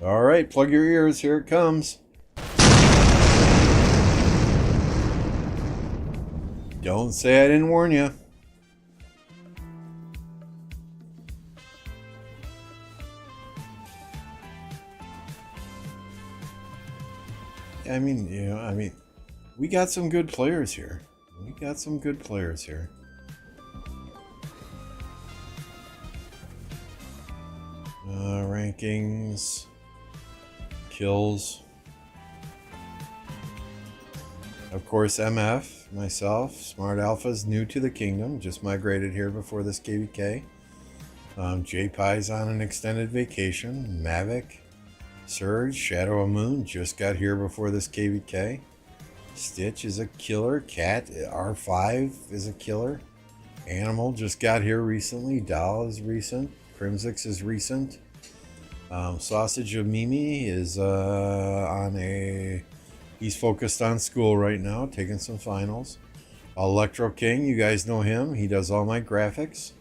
All right, plug your ears. Here it comes. Don't say I didn't warn you. I mean, we got some good players here. Rankings, kills. Of course, MF, myself, Smart Alpha's new to the kingdom, just migrated here before this KvK. J-Pie's on an extended vacation. Mavic. Surge, Shadow of Moon, just got here before this KvK. Stitch is a killer. Cat, R5 is a killer. Animal just got here recently. Doll is recent. Crimsix is recent. Sausage of Mimi is he's focused on school right now, taking some finals. Electro King, you guys know him. He does all my graphics.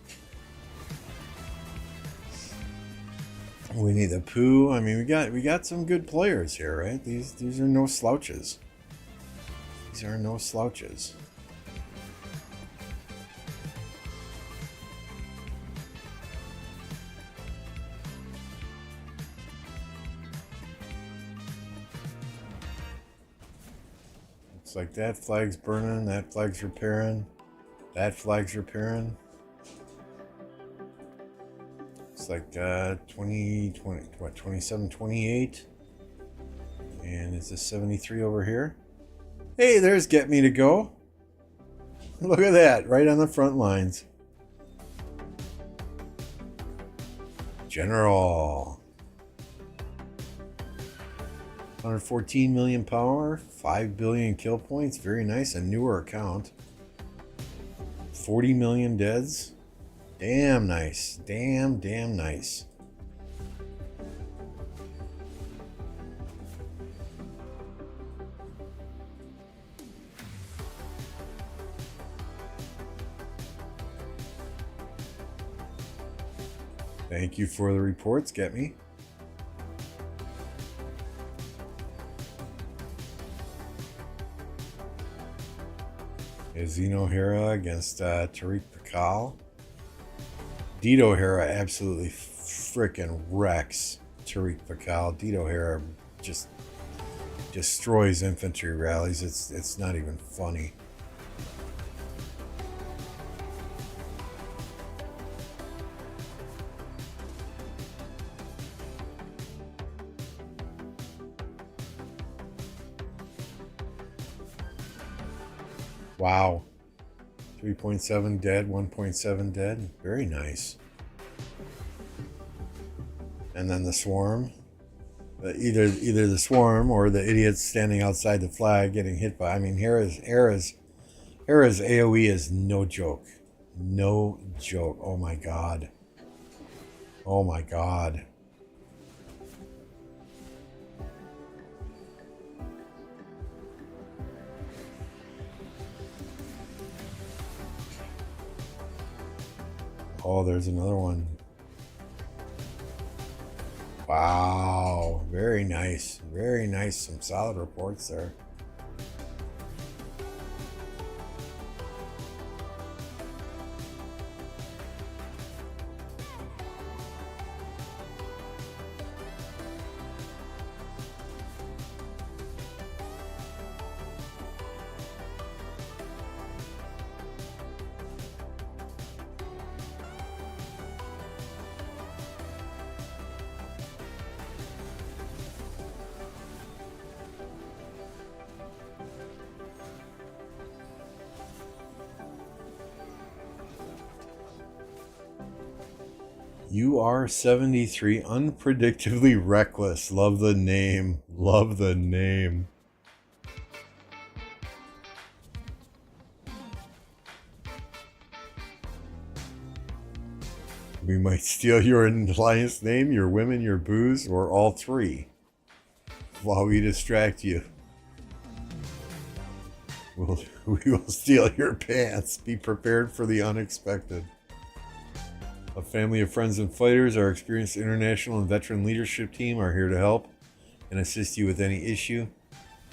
Winnie the Pooh. I mean, we got some good players here, right? These are no slouches. These are no slouches. Looks like that flag's burning, that flag's repairing, that flag's repairing. It's like 27, 28. And it's a 73 over here. Hey, there's Get Me to Go. Look at that, right on the front lines. General. 114 million power, 5 billion kill points. Very nice, a newer account. 40 million deads. Damn nice. Damn nice. Thank you for the reports, Get Me. Zeno Hera against Tariq Pakal. Dito Hera absolutely frickin' wrecks Tariq Pakal. Dito Hera just destroys infantry rallies. It's not even funny. Wow. 3.7 dead, 1.7 dead. Very nice. And then the swarm. Either the swarm or the idiots standing outside the flag getting hit by. I mean, Hera's AoE is no joke. No joke. Oh my god. Oh my god. Oh, there's another one. Wow. Very nice. Very nice. Some solid reports there. UR73, unpredictably reckless. Love the name. Love the name. We might steal your alliance name, your women, your booze, or all three while we distract you. We will steal your pants. Be prepared for the unexpected. A family of friends and fighters, our experienced international and veteran leadership team are here to help and assist you with any issue.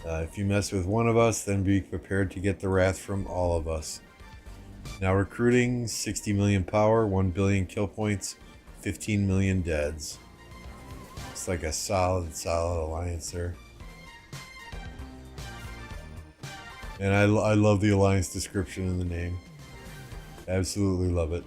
If you mess with one of us, then be prepared to get the wrath from all of us. Now recruiting, 60 million power, 1 billion kill points, 15 million deads. It's like a solid alliance there. And I love the alliance description in the name. Absolutely love it.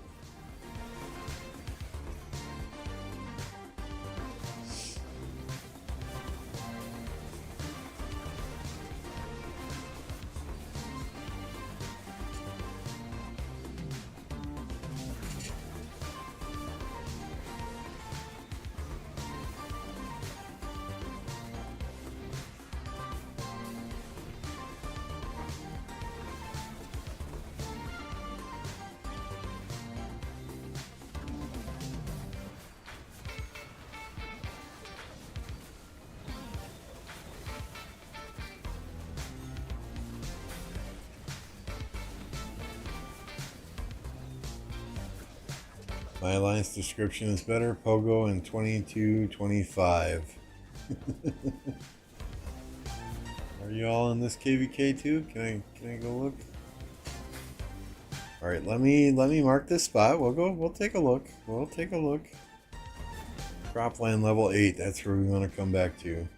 My alliance description is better. Pogo and 2225. Are you all in this KvK too? Can I go look? All right, let me mark this spot. We'll take a look. We'll take a look. Cropland level 8. That's where we want to come back to.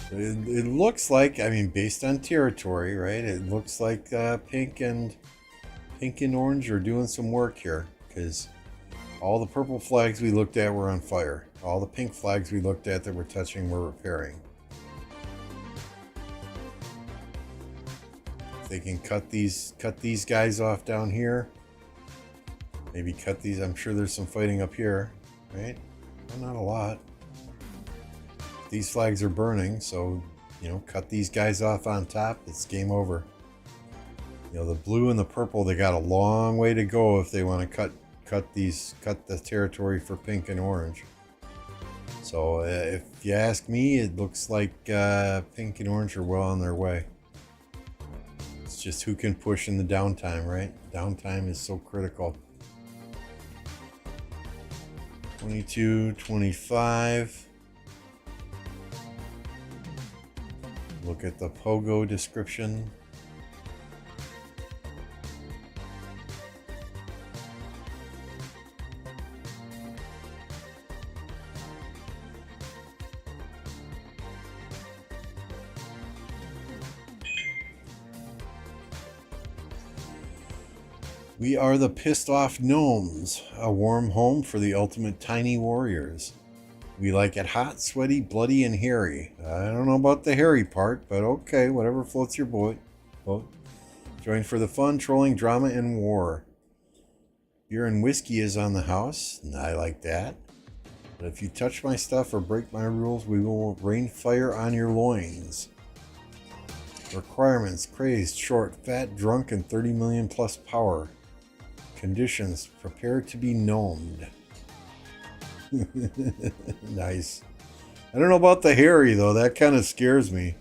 It looks like, I mean, based on territory, right? It looks like pink and orange are doing some work here, because all the purple flags we looked at were on fire. All the pink flags we looked at that were touching were repairing. If they can cut these guys off down here, maybe cut these. I'm sure there's some fighting up here, right? Well, not a lot. These flags are burning, so, you know, cut these guys off on top. It's game over. You know, the blue and the purple, they got a long way to go if they want to cut the territory for pink and orange. So if you ask me, it looks like pink and orange are well on their way. It's just who can push in the downtime, right? Downtime is so critical. 22, 25. Look at the Pogo description. We are the Pissed Off Gnomes, a warm home for the ultimate tiny warriors. We like it hot, sweaty, bloody, and hairy. I don't know about the hairy part, but okay, whatever floats your boat. Join for the fun, trolling, drama, and war. Beer and whiskey is on the house. I like that. But if you touch my stuff or break my rules, we will rain fire on your loins. Requirements: crazed, short, fat, drunk, and 30 million plus power. Conditions: prepare to be gnomed. Nice. I don't know about the hairy though. That kind of scares me.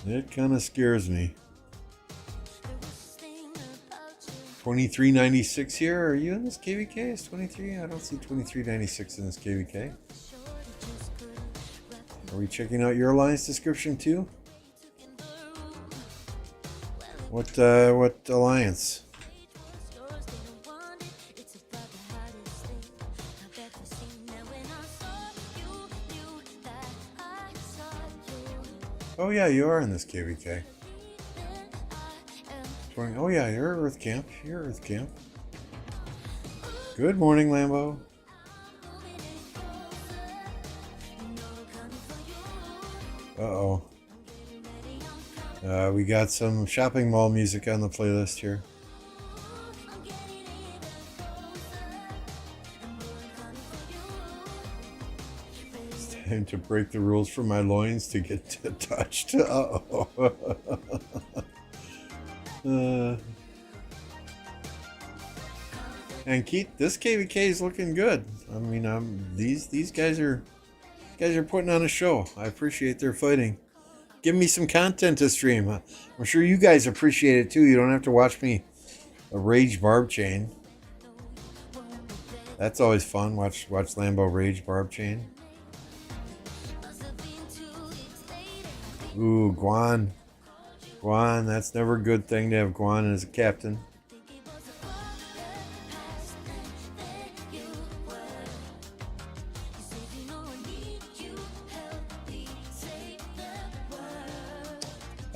It kind of scares me. 2396 here. Are you in this KvK? Is 23? I don't see 2396 in this KvK. Are we checking out your alliance description too? What alliance? Oh yeah, you are in this KvK. Oh yeah, you're Earth Camp. You're Earth Camp. Good morning, Lambo. Uh-oh. We got some shopping mall music on the playlist here. It's time to break the rules for my loins to get touched. Uh-oh. And Keith, this KvK is looking good. I mean, these guys are putting on a show. I appreciate their fighting. Give me some content to stream. I'm sure you guys appreciate it too. You don't have to watch me rage Barb chain. That's always fun. Watch Lambo rage Barb chain. Ooh, Guan. Guan, that's never a good thing to have Guan as a captain.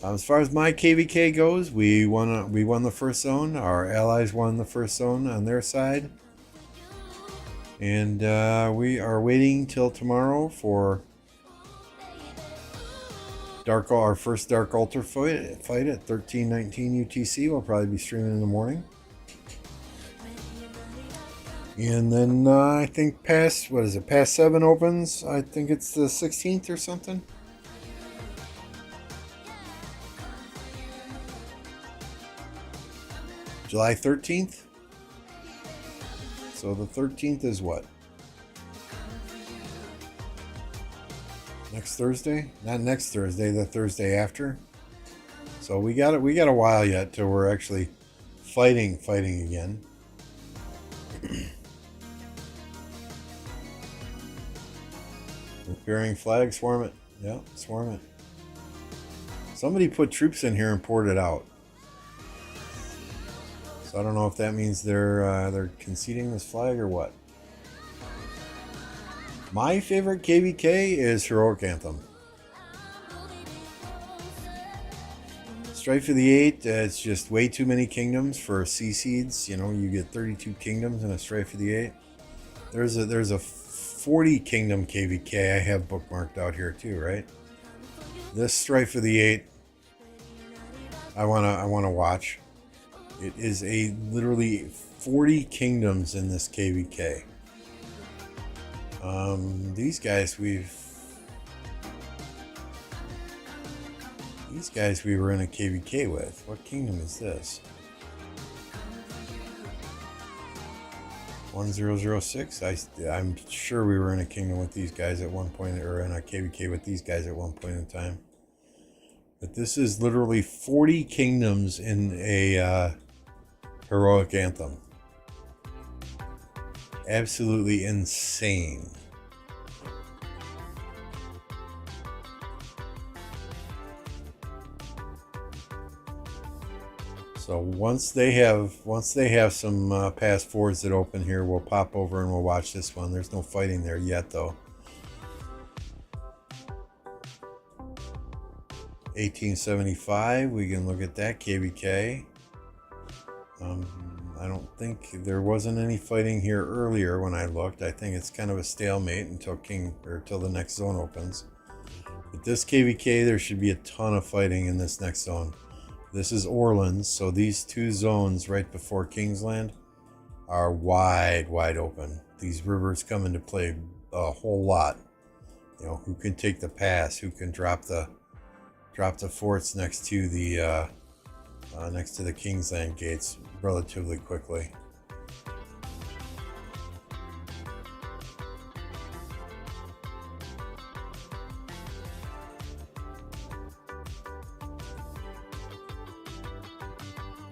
As far as my KvK goes, we won the first zone. Our allies won the first zone on their side. And we are waiting till tomorrow for our first Dark Altar fight at 13:19 UTC. We'll probably be streaming in the morning. And then I think past 7 opens. I think it's the 16th or something. July 13th. So the 13th is what? Next Thursday? Not next Thursday, the Thursday after. So we got a while yet till we're actually fighting again. Preparing flag, swarm it. Yeah, swarm it. Somebody put troops in here and poured it out. So I don't know if that means they're conceding this flag or what. My favorite KvK is Heroic Anthem. Strife of the 8, it's just way too many kingdoms for C-Seeds. You know, you get 32 kingdoms in a Strife of the 8. There's a 40 kingdom KvK I have bookmarked out here too, right? This Strife of the 8, I wanna watch. It is a literally 40 kingdoms in this KvK. These guys we were in a KvK with. What kingdom is this? 1006. I'm sure we were in a kingdom with these guys at one point, or in a KvK with these guys at one point in time. But this is literally 40 kingdoms in a Heroic Anthem. Absolutely insane. So once they have some pass forwards that open here, we'll pop over and we'll watch this one. There's no fighting there yet though. 1875, we can look at that KvK. I don't think there wasn't any fighting here earlier when I looked. I think it's kind of a stalemate until the next zone opens. But this KvK, there should be a ton of fighting in this next zone. This is Orleans, so these two zones right before Kingsland are wide open. These rivers come into play a whole lot. You know, who can take the pass? Who can drop the forts next to the Kingsland gates relatively quickly.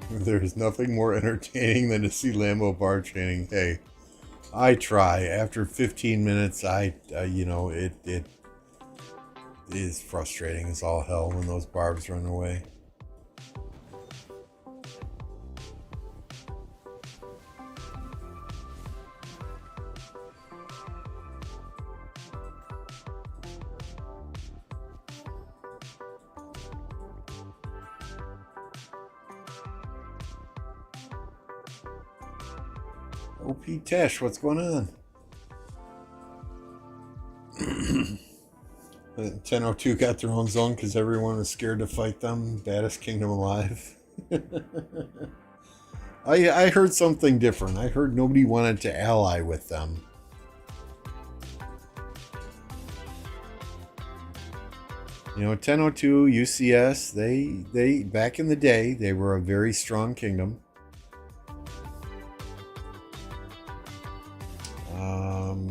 There's nothing more entertaining than to see Lambo bar training. Hey, I try. After 15 minutes, it is frustrating as all hell when those barbs run away. OP Tesh, what's going on? 1002 got their own zone because everyone was scared to fight them. Baddest kingdom alive. I heard something different. I heard nobody wanted to ally with them. You know, 1002 UCS, they back in the day, they were a very strong kingdom.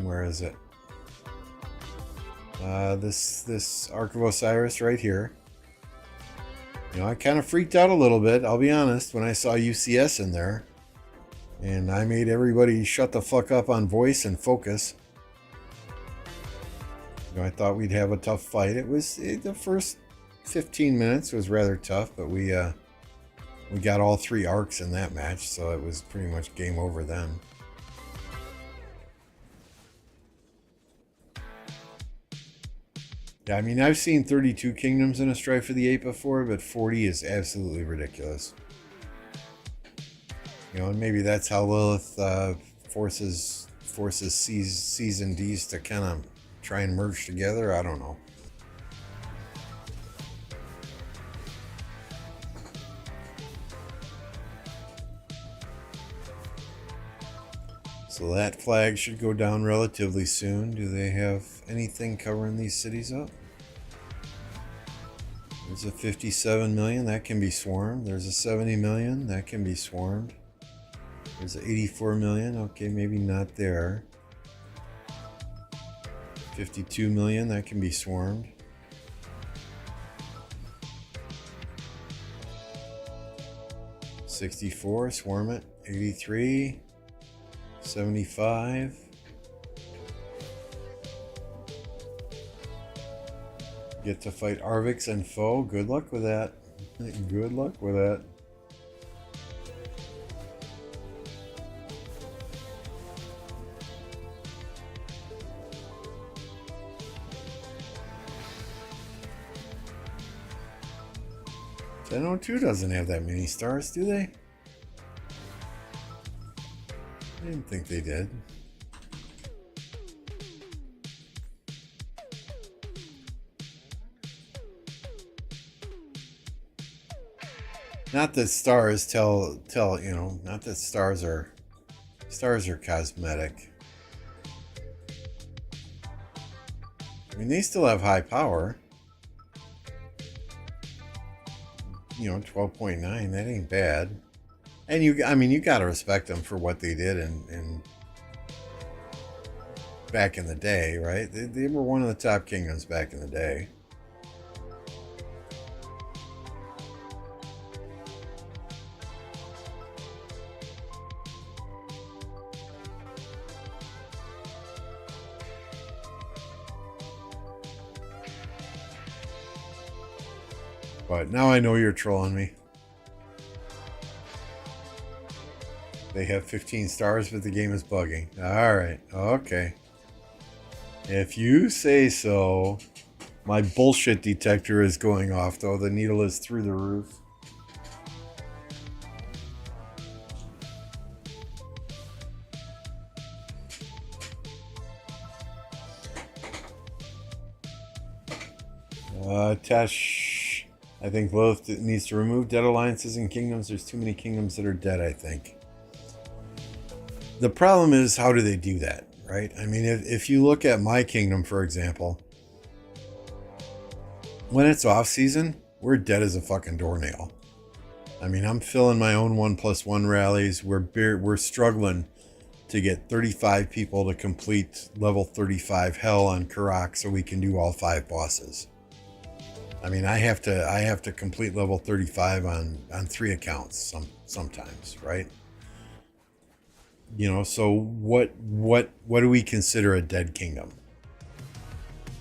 Where is it? This Ark of Osiris right here. You know, I kind of freaked out a little bit, I'll be honest, when I saw UCS in there. And I made everybody shut the fuck up on voice and focus. You know, I thought we'd have a tough fight. The first 15 minutes was rather tough, but we got all 3 arcs in that match, so it was pretty much game over then. Yeah, I mean, I've seen 32 kingdoms in a Strife for the 8 before, but 40 is absolutely ridiculous. You know, and maybe that's how Lilith forces C's and D's to kind of try and merge together. I don't know. So that flag should go down relatively soon. Do they have anything covering these cities up? There's a 57 million, that can be swarmed. There's a 70 million, that can be swarmed. There's a 84 million, okay, maybe not there. 52 million, that can be swarmed. $64, swarm it. 83. 75. Get to fight Arvix and foe. Good luck with that. Good luck with that. $1002 doesn't have that many stars, do they? I didn't think they did. Not that stars tell you know, not that stars are cosmetic. I mean, they still have high power. You know, 12.9, that ain't bad. And you gotta respect them for what they did in back in the day, right? They were one of the top kingdoms back in the day. But now I know you're trolling me. They have 15 stars, but the game is bugging. Alright, okay. If you say so. My bullshit detector is going off, though. The needle is through the roof. Tesh, I think Lilith needs to remove dead alliances and kingdoms. There's too many kingdoms that are dead, I think. The problem is, how do they do that, right? I mean, if you look at my kingdom, for example, when it's off season, we're dead as a fucking doornail. I mean, I'm filling my own 1+1 rallies. We're struggling to get 35 people to complete level 35 hell on KvK so we can do all 5 bosses. I mean, I have to complete level 35 on 3 accounts sometimes, right? You know, so what do we consider a dead kingdom?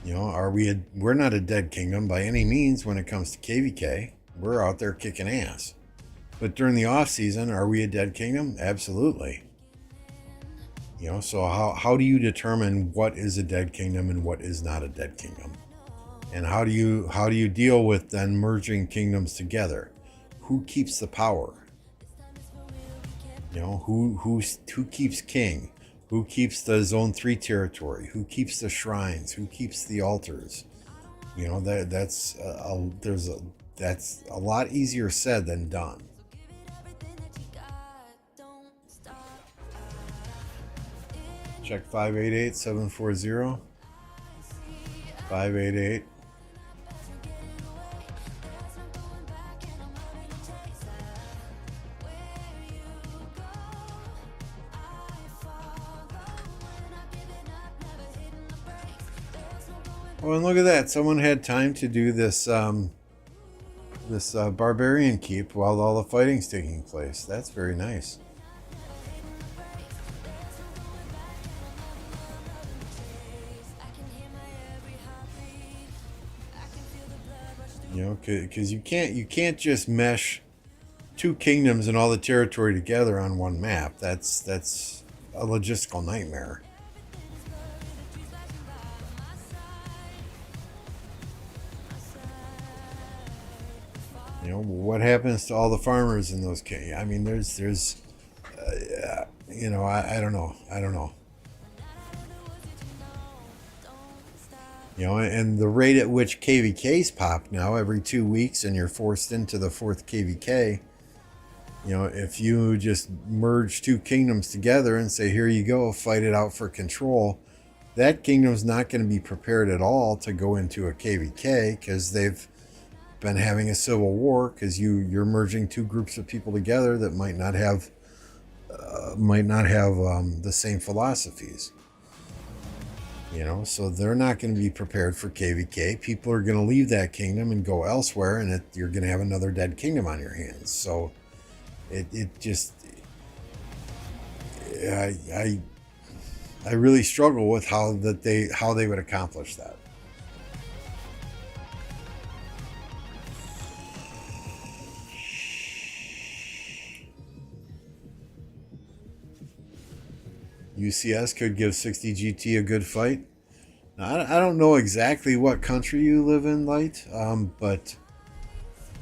You know, we're not a dead kingdom by any means when it comes to KvK. We're out there kicking ass. But during the off season, are we a dead kingdom? Absolutely. You know, so how do you determine what is a dead kingdom and what is not a dead kingdom? And how do you deal with then merging kingdoms together? Who keeps the power? You know, who keeps king? Who keeps the Zone 3 territory? Who keeps the shrines? Who keeps the altars? You know, that's a lot easier said than done. Check 588-740. 588. Oh, and look at that. Someone had time to do this barbarian keep while all the fighting's taking place. That's very nice. You know, because you can't just mesh 2 kingdoms and all the territory together on one map. That's a logistical nightmare. You know, what happens to all the farmers in those caves? I mean, there's you know, I don't know. You know, and the rate at which KvKs pop now every 2 weeks and you're forced into the 4th KvK, you know, if you just merge 2 kingdoms together and say, here you go, fight it out for control, that kingdom's not going to be prepared at all to go into a KvK because they've been having a civil war, because you're merging 2 groups of people together that might not have the same philosophies. You know, so they're not going to be prepared for KvK. People are going to leave that kingdom and go elsewhere, and you're going to have another dead kingdom on your hands. So it just, I really struggle with how they would accomplish that. UCS could give 60 GT a good fight. Now, I don't know exactly what country you live in, Light, but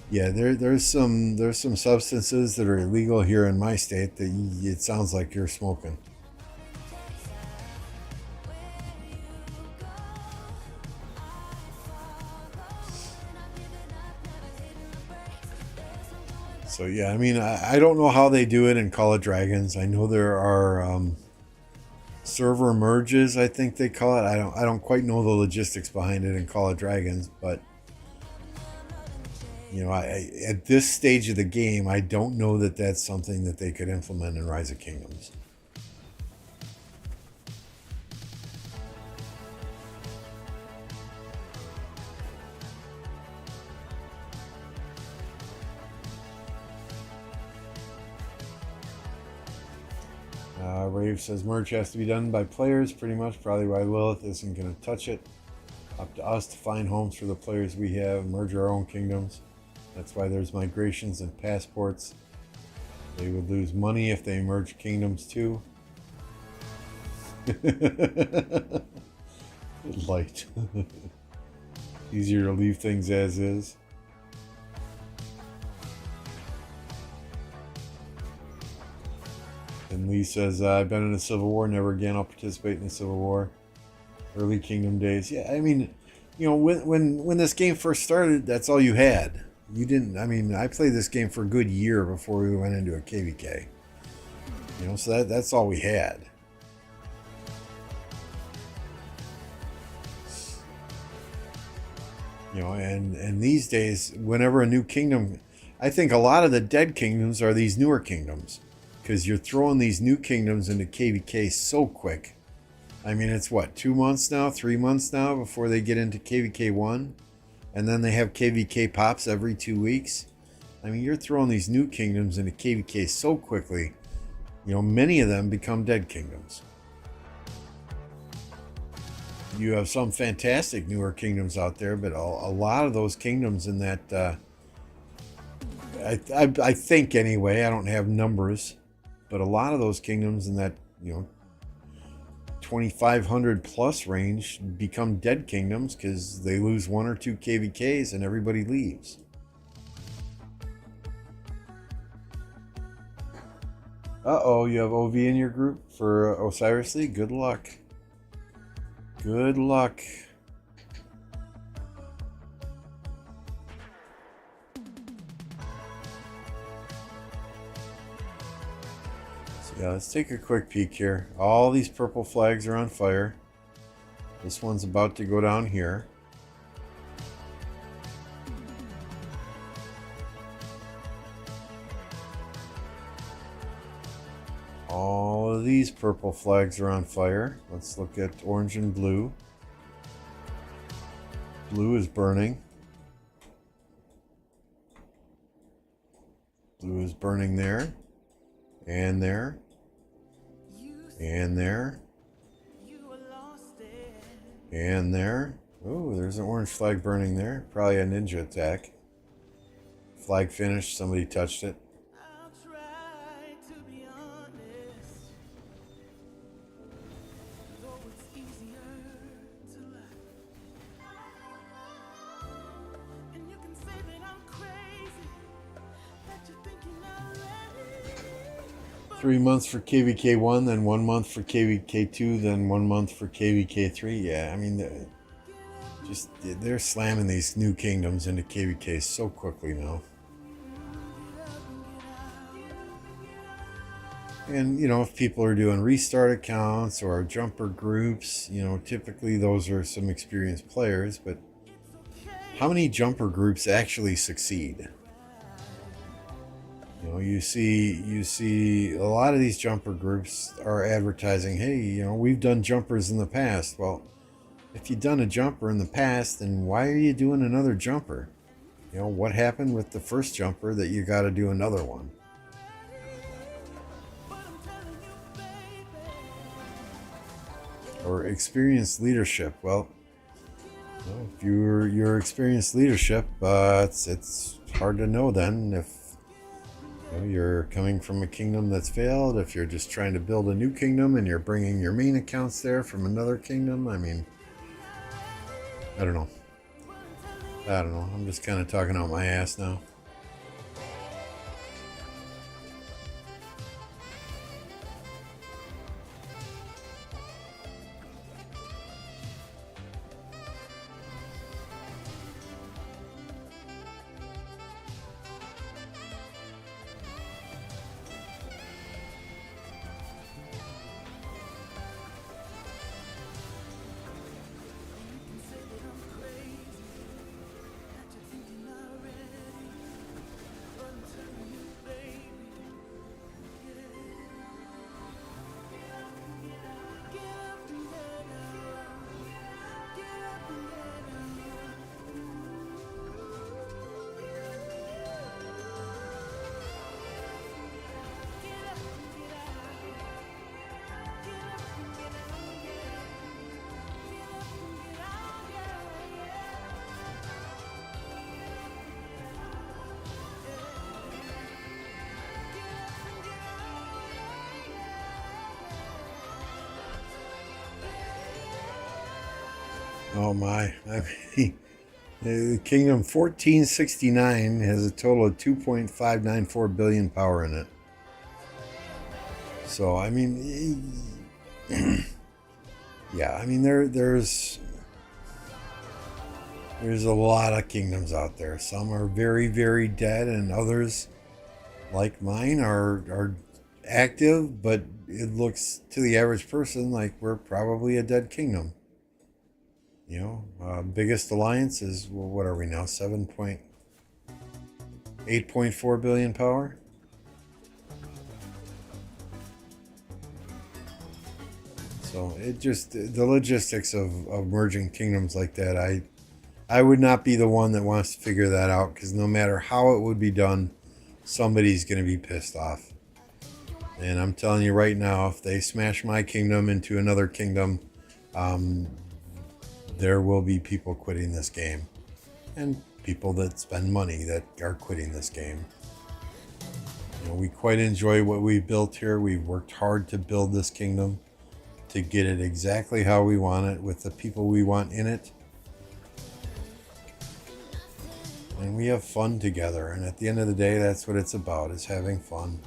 yeah, there's some substances that are illegal here in my state that it sounds like you're smoking. So yeah, I mean, I don't know how they do it in Call of Dragons. I know there are server merges, I think they call it. I don't quite know the logistics behind it in Call of Dragons, but you know, at this stage of the game, I don't know that that's something that they could implement in Rise of Kingdoms. Rave says merge has to be done by players, pretty much. Probably why Lilith isn't going to touch it. Up to us to find homes for the players we have, merge our own kingdoms. That's why there's migrations and passports. They would lose money if they merge kingdoms too. Light. Easier to leave things as is. And Lee says, I've been in a civil war, never again I'll participate in a civil war. Early kingdom days. Yeah, I mean, You know, when this game first started, that's all you had. You didn't. I mean, I played this game for a good year before we went into a KvK. You know, so that's all we had. You know, and these days, whenever a new kingdom, I think a lot of the dead kingdoms are these newer kingdoms, because you're throwing these new kingdoms into KvK so quick. I mean, it's what, 2 months now, 3 months now before they get into KvK 1, and then they have KvK pops every 2 weeks. I mean, you're throwing these new kingdoms into KvK so quickly. You know, many of them become dead kingdoms. You have some fantastic newer kingdoms out there, but a lot of those kingdoms in that, I think anyway, I don't have numbers, but a lot of those kingdoms in that, you know, 2,500 plus range become dead kingdoms because they lose 1 or 2 KvKs and everybody leaves. Uh-oh, you have OV in your group for Osiris League? Good luck. Good luck. So yeah, let's take a quick peek here. All these purple flags are on fire. This one's about to go down here. All of these purple flags are on fire. Let's look at orange and blue. Blue is burning. Blue is burning there. And there. And there. And there. Oh, there's an orange flag burning there. Probably a ninja attack. Flag finished. Somebody touched it. Three months for KvK 1, then 1 month for KvK 2, then 1 month for KvK 3. Yeah, I mean, they're slamming these new kingdoms into KvK so quickly now. And, you know, if people are doing restart accounts or jumper groups, you know, typically those are some experienced players, but how many jumper groups actually succeed? You know, you see a lot of these jumper groups are advertising, hey, you know, we've done jumpers in the past. Well, if you've done a jumper in the past, then why are you doing another jumper? You know, what happened with the first jumper that you got to do another one? Or experienced leadership. Well, you know, if you're experienced leadership, it's hard to know then if you're coming from a kingdom that's failed, if you're just trying to build a new kingdom and you're bringing your main accounts there from another kingdom. I mean, I don't know. I'm just kind of talking out my ass now. Oh my, I mean, the Kingdom 1469 has a total of 2.594 billion power in it. So, I mean, yeah, I mean, there's There's a lot of kingdoms out there. Some are very, very dead, and others, like mine, are active, but it looks to the average person like we're probably a dead kingdom. You know, biggest alliance is, well, what are we now? 8.4 billion power. So it just, the logistics of merging kingdoms like that, I would not be the one that wants to figure that out, because no matter how it would be done, somebody's going to be pissed off. And I'm telling you right now, if they smash my kingdom into another kingdom, there will be people quitting this game. And people that spend money that are quitting this game. You know, we quite enjoy what we've built here. We've worked hard to build this kingdom, to get it exactly how we want it, with the people we want in it. And we have fun together. And at the end of the day, that's what it's about, is having fun.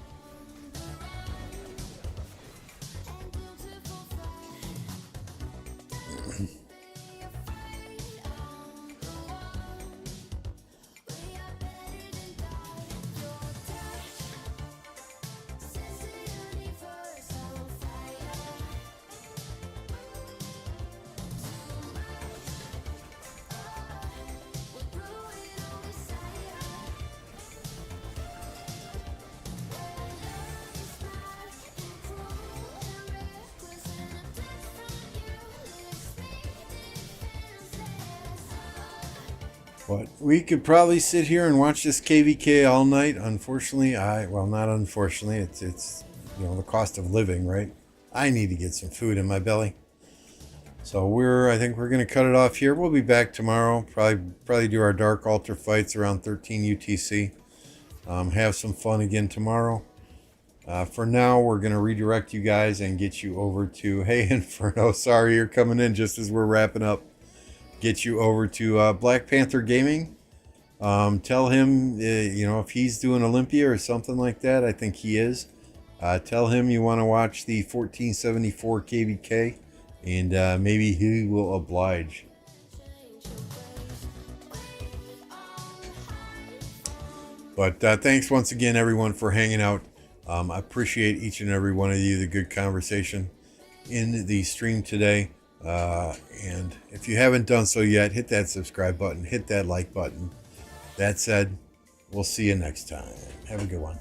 But we could probably sit here and watch this KvK all night. Unfortunately, well, not unfortunately, it's you know, the cost of living, right? I need to get some food in my belly. So I think we're going to cut it off here. We'll be back tomorrow. Probably do our Dark Altar fights around 13 UTC. Have some fun again tomorrow. For now, we're going to redirect you guys and get you over to, hey, Inferno, sorry you're coming in just as we're wrapping up. Get you over to Black Panther Gaming. Tell him, you know, if he's doing Olympia or something like that. I think he is. Tell him you want to watch the 1474 KvK, and maybe he will oblige. But thanks once again, everyone, for hanging out. I appreciate each and every one of you, the good conversation in the stream today. And if you haven't done so yet, hit that subscribe button, hit that like button. That said, we'll see you next time. Have a good one.